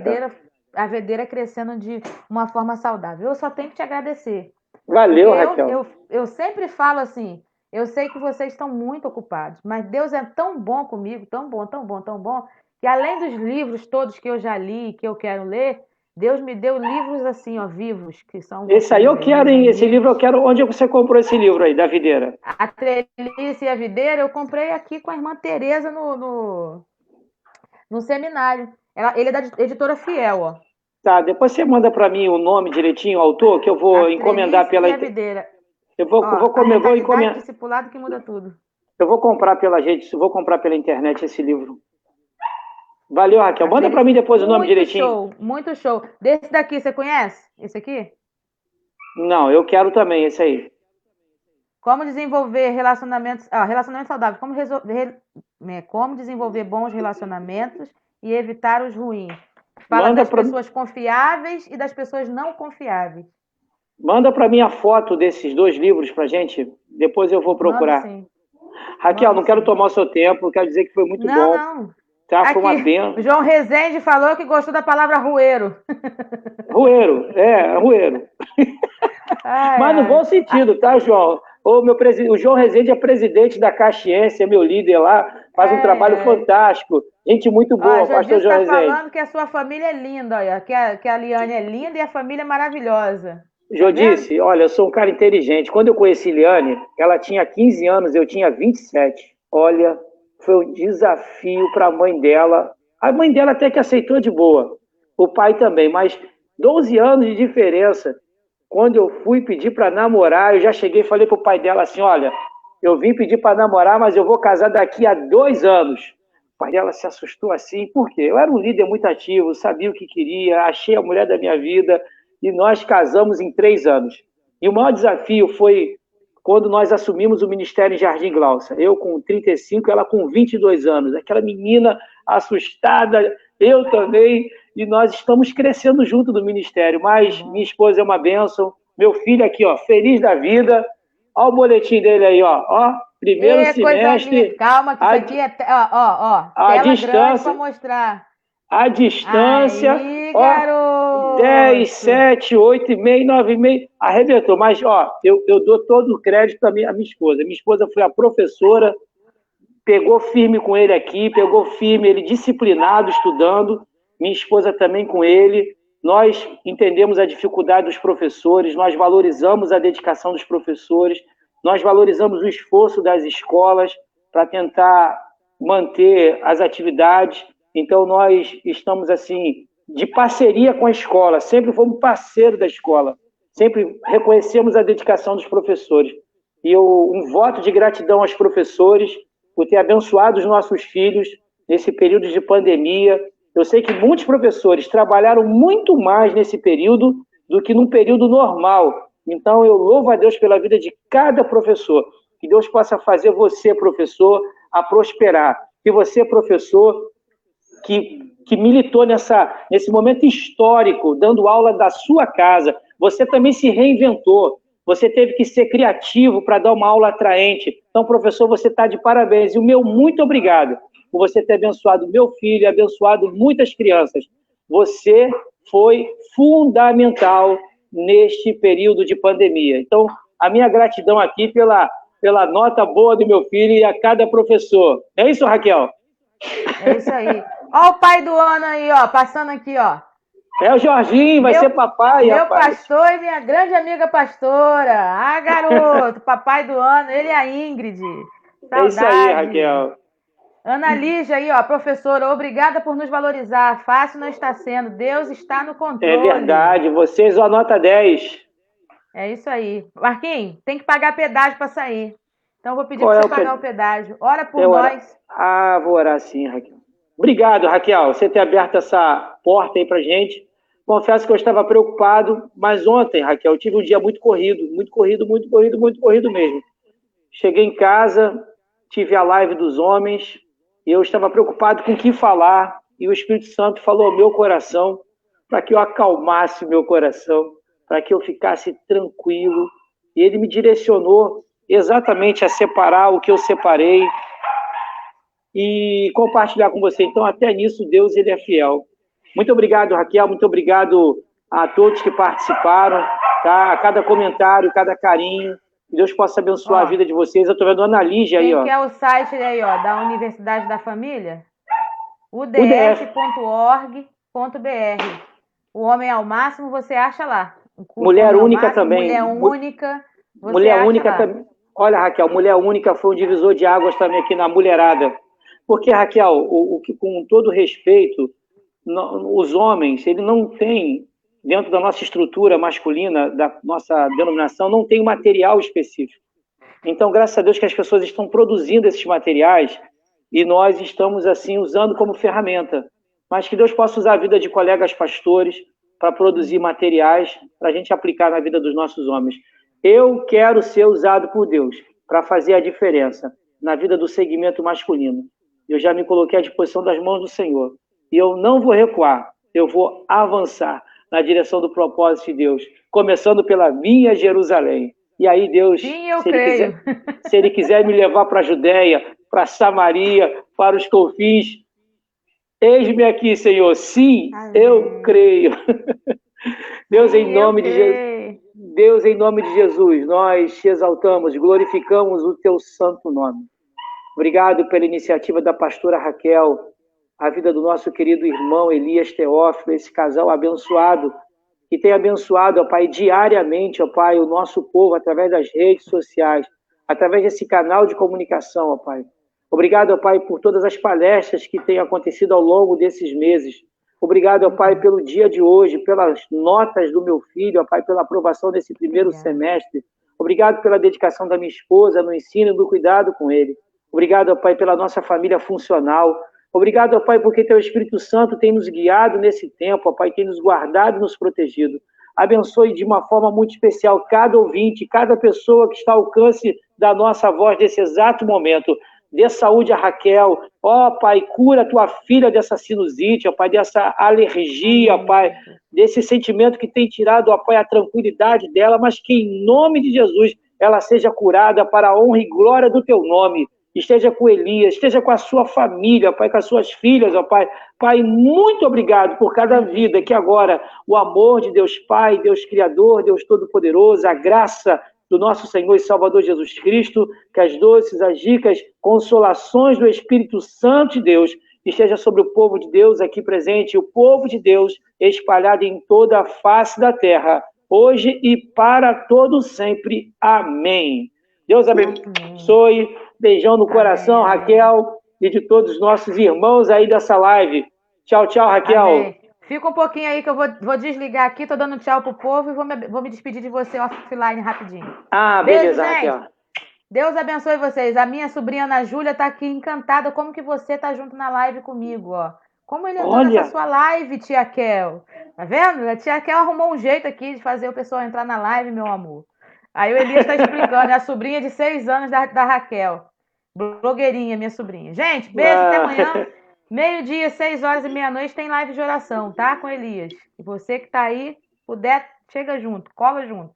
A videira crescendo de uma forma saudável. Eu só tenho que te agradecer. Valeu, Raquel. Eu sempre falo assim, eu sei que vocês estão muito ocupados, mas Deus é tão bom comigo, tão bom, tão bom, tão bom, que além dos livros todos que eu já li, que eu quero ler, Deus me deu livros assim, ó, vivos, que são... Esse aí eu quero, hein? Esse livro eu quero... Onde você comprou esse livro aí, da videira? A Trelice e a Videira, eu comprei aqui com a irmã Tereza no seminário. Ele é da editora Fiel, ó. Tá, depois você manda para mim o nome direitinho, o autor, que eu vou encomendar pela... Eu vou encomendar... Discipulado que muda tudo. Eu vou comprar pela internet esse livro. Valeu, Raquel. Manda para mim depois o nome direitinho. Muito show. Desse daqui, você conhece? Esse aqui? Não, eu quero também esse aí. Como desenvolver relacionamentos... relacionamento saudável. Como desenvolver bons relacionamentos e evitar os ruins. Fala das pessoas confiáveis e das pessoas não confiáveis. Manda para mim a foto desses 2 livros para gente. Depois eu vou procurar. Sim. Raquel, não quero tomar o seu tempo. Quero dizer que foi muito bom. Não. Tá, foi uma benção. O João Rezende falou que gostou da palavra rueiro. Rueiro. Mas no bom sentido, tá, João? O João Rezende é presidente da Caxiense, é meu líder lá, faz um trabalho fantástico. Gente muito boa, pastor João Rezende. Está falando que a sua família é linda, olha, que a Liane é linda e a família é maravilhosa. Jô disse, olha, eu sou um cara inteligente. Quando eu conheci Liane, ela tinha 15 anos, eu tinha 27. Olha, foi um desafio para a mãe dela. A mãe dela até que aceitou de boa. O pai também, mas 12 anos de diferença. Quando eu fui pedir para namorar, eu já cheguei e falei pro pai dela assim, olha, eu vim pedir para namorar, mas eu vou casar daqui a 2 anos. O pai dela se assustou assim, por quê? Eu era um líder muito ativo, sabia o que queria, achei a mulher da minha vida e nós casamos em 3 anos. E o maior desafio foi quando nós assumimos o ministério em Jardim Glaucia. Eu com 35, ela com 22 anos. Aquela menina assustada, eu também, e nós estamos crescendo junto do ministério. Mas minha esposa é uma bênção, meu filho aqui, ó, feliz da vida. Olha o boletim dele aí, ó, primeiro semestre. Calma, que isso aqui é a tela distância, grande para mostrar. A distância, Aí, ó, garoto. 10, 7, 8,5, 9,5, arrebentou. Mas, ó, eu dou todo o crédito à minha esposa. Minha esposa foi a professora, pegou firme com ele aqui, pegou firme, ele disciplinado, estudando. Minha esposa também com ele. Nós entendemos a dificuldade dos professores, nós valorizamos a dedicação dos professores, nós valorizamos o esforço das escolas para tentar manter as atividades. Então, nós estamos, assim, de parceria com a escola, sempre fomos parceiro da escola, sempre reconhecemos a dedicação dos professores. E um voto de gratidão aos professores por ter abençoado os nossos filhos nesse período de pandemia. Eu sei que muitos professores trabalharam muito mais nesse período do que num período normal. Então, eu louvo a Deus pela vida de cada professor. Que Deus possa fazer você, professor, a prosperar. Que você, professor, que militou nesse momento histórico, dando aula da sua casa, você também se reinventou. Você teve que ser criativo para dar uma aula atraente. Então, professor, você está de parabéns. E o meu muito obrigado por você ter abençoado meu filho e abençoado muitas crianças. Você foi fundamental neste período de pandemia. Então, a minha gratidão aqui pela nota boa do meu filho e a cada professor. É isso, Raquel? É isso aí. Ó o pai do ano aí, ó, passando aqui, ó. É o Jorginho, vai ser papai, meu rapaz. Pastor e minha grande amiga pastora. Ah, garoto, papai do ano, ele e a Ingrid. Saudade. É isso aí, Raquel. Ana Lígia aí, ó, professora, obrigada por nos valorizar. Fácil não está sendo, Deus está no controle. É verdade, vocês, ó, nota 10. É isso aí. Marquinhos, tem que pagar pedágio para sair. Então, vou pedir para você pagar o pedágio. Ora por nós. Ah, vou orar sim, Raquel. Obrigado, Raquel, você ter aberto essa porta aí pra gente. Confesso que eu estava preocupado, mas ontem, Raquel, eu tive um dia muito corrido mesmo. Cheguei em casa, tive a live dos homens, e eu estava preocupado com o que falar, e o Espírito Santo falou ao meu coração, para que eu acalmasse o meu coração, para que eu ficasse tranquilo, e ele me direcionou exatamente a separar o que eu separei, e compartilhar com você. Então, até nisso, Deus ele é fiel. Muito obrigado, Raquel, muito obrigado a todos que participaram, tá? A cada comentário, cada carinho. Que Deus possa abençoar a vida de vocês. Eu estou vendo a Ana Lígia aí, ó. Quem quer o site aí, ó, da Universidade da Família? udf.org.br. O Homem ao Máximo, você acha lá. Mulher Única também. Mulher Única, você Mulher acha Única lá. também. Olha, Raquel, Mulher Única foi um divisor de águas também aqui na mulherada. Porque, Raquel, com todo respeito, os homens, ele não tem, dentro da nossa estrutura masculina, da nossa denominação, não tem material específico. Então, graças a Deus que as pessoas estão produzindo esses materiais e nós estamos, assim, usando como ferramenta. Mas que Deus possa usar a vida de colegas pastores para produzir materiais para a gente aplicar na vida dos nossos homens. Eu quero ser usado por Deus para fazer a diferença na vida do segmento masculino. Eu já me coloquei à disposição das mãos do Senhor. E eu não vou recuar, eu vou avançar na direção do propósito de Deus, começando pela minha Jerusalém. E aí Deus, Sim, eu creio. Se Ele quiser me levar para a Judéia, para Samaria, para os confins, eis-me aqui, Senhor. Sim, amém. Eu creio. Deus, sim, em nome de Jesus. Deus, em nome de Jesus, nós te exaltamos, glorificamos o teu santo nome. Obrigado pela iniciativa da pastora Raquel, a vida do nosso querido irmão Elias Teófilo, esse casal abençoado, que tem abençoado, ó Pai, diariamente, ó Pai, o nosso povo através das redes sociais, através desse canal de comunicação, ó Pai. Obrigado, ó Pai, por todas as palestras que têm acontecido ao longo desses meses. Obrigado, ó Pai, pelo dia de hoje, pelas notas do meu filho, ó Pai, pela aprovação desse primeiro semestre. Obrigado pela dedicação da minha esposa no ensino e no cuidado com ele. Obrigado, ó Pai, pela nossa família funcional. Obrigado, ó Pai, porque Teu Espírito Santo tem nos guiado nesse tempo, ó Pai, tem nos guardado e nos protegido. Abençoe de uma forma muito especial cada ouvinte, cada pessoa que está ao alcance da nossa voz nesse exato momento. Dê saúde a Raquel, ó Pai, cura a tua filha dessa sinusite, ó Pai, dessa alergia, ó Pai, desse sentimento que tem tirado, ó Pai, a tranquilidade dela, mas que em nome de Jesus ela seja curada para a honra e glória do teu nome. Esteja com Elias, esteja com a sua família, Pai, com as suas filhas, ó Pai. Pai, muito obrigado por cada vida que agora o amor de Deus Pai, Deus Criador, Deus Todo-Poderoso, a graça do nosso Senhor e Salvador Jesus Cristo, que as doces, as ricas consolações do Espírito Santo de Deus esteja sobre o povo de Deus aqui presente, o povo de Deus espalhado em toda a face da terra, hoje e para todo sempre. Amém. Deus abençoe. Beijão no coração, Amém. Raquel, e de todos os nossos irmãos aí dessa live. Tchau, tchau, Raquel. Amém. Fica um pouquinho aí que eu vou desligar aqui, tô dando tchau pro povo e vou me despedir de você offline rapidinho. Beleza, Beijo, gente. Raquel. Deus abençoe vocês. A minha sobrinha Ana Júlia tá aqui encantada como que você tá junto na live comigo, ó. Como ele entrou nessa sua live, tia Kel. Tá vendo? A tia Kel arrumou um jeito aqui de fazer o pessoal entrar na live, meu amor. Aí o Elias tá explicando, é a sobrinha de 6 anos da Raquel. Blogueirinha, minha sobrinha. Gente, beijo, até amanhã. Meio-dia, 6 horas e meia-noite tem live de oração, tá? Com Elias. E você que tá aí, puder, chega junto, cola junto.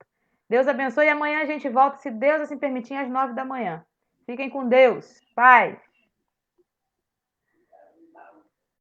Deus abençoe e amanhã a gente volta, se Deus assim permitir, às 9 da manhã. Fiquem com Deus. Paz.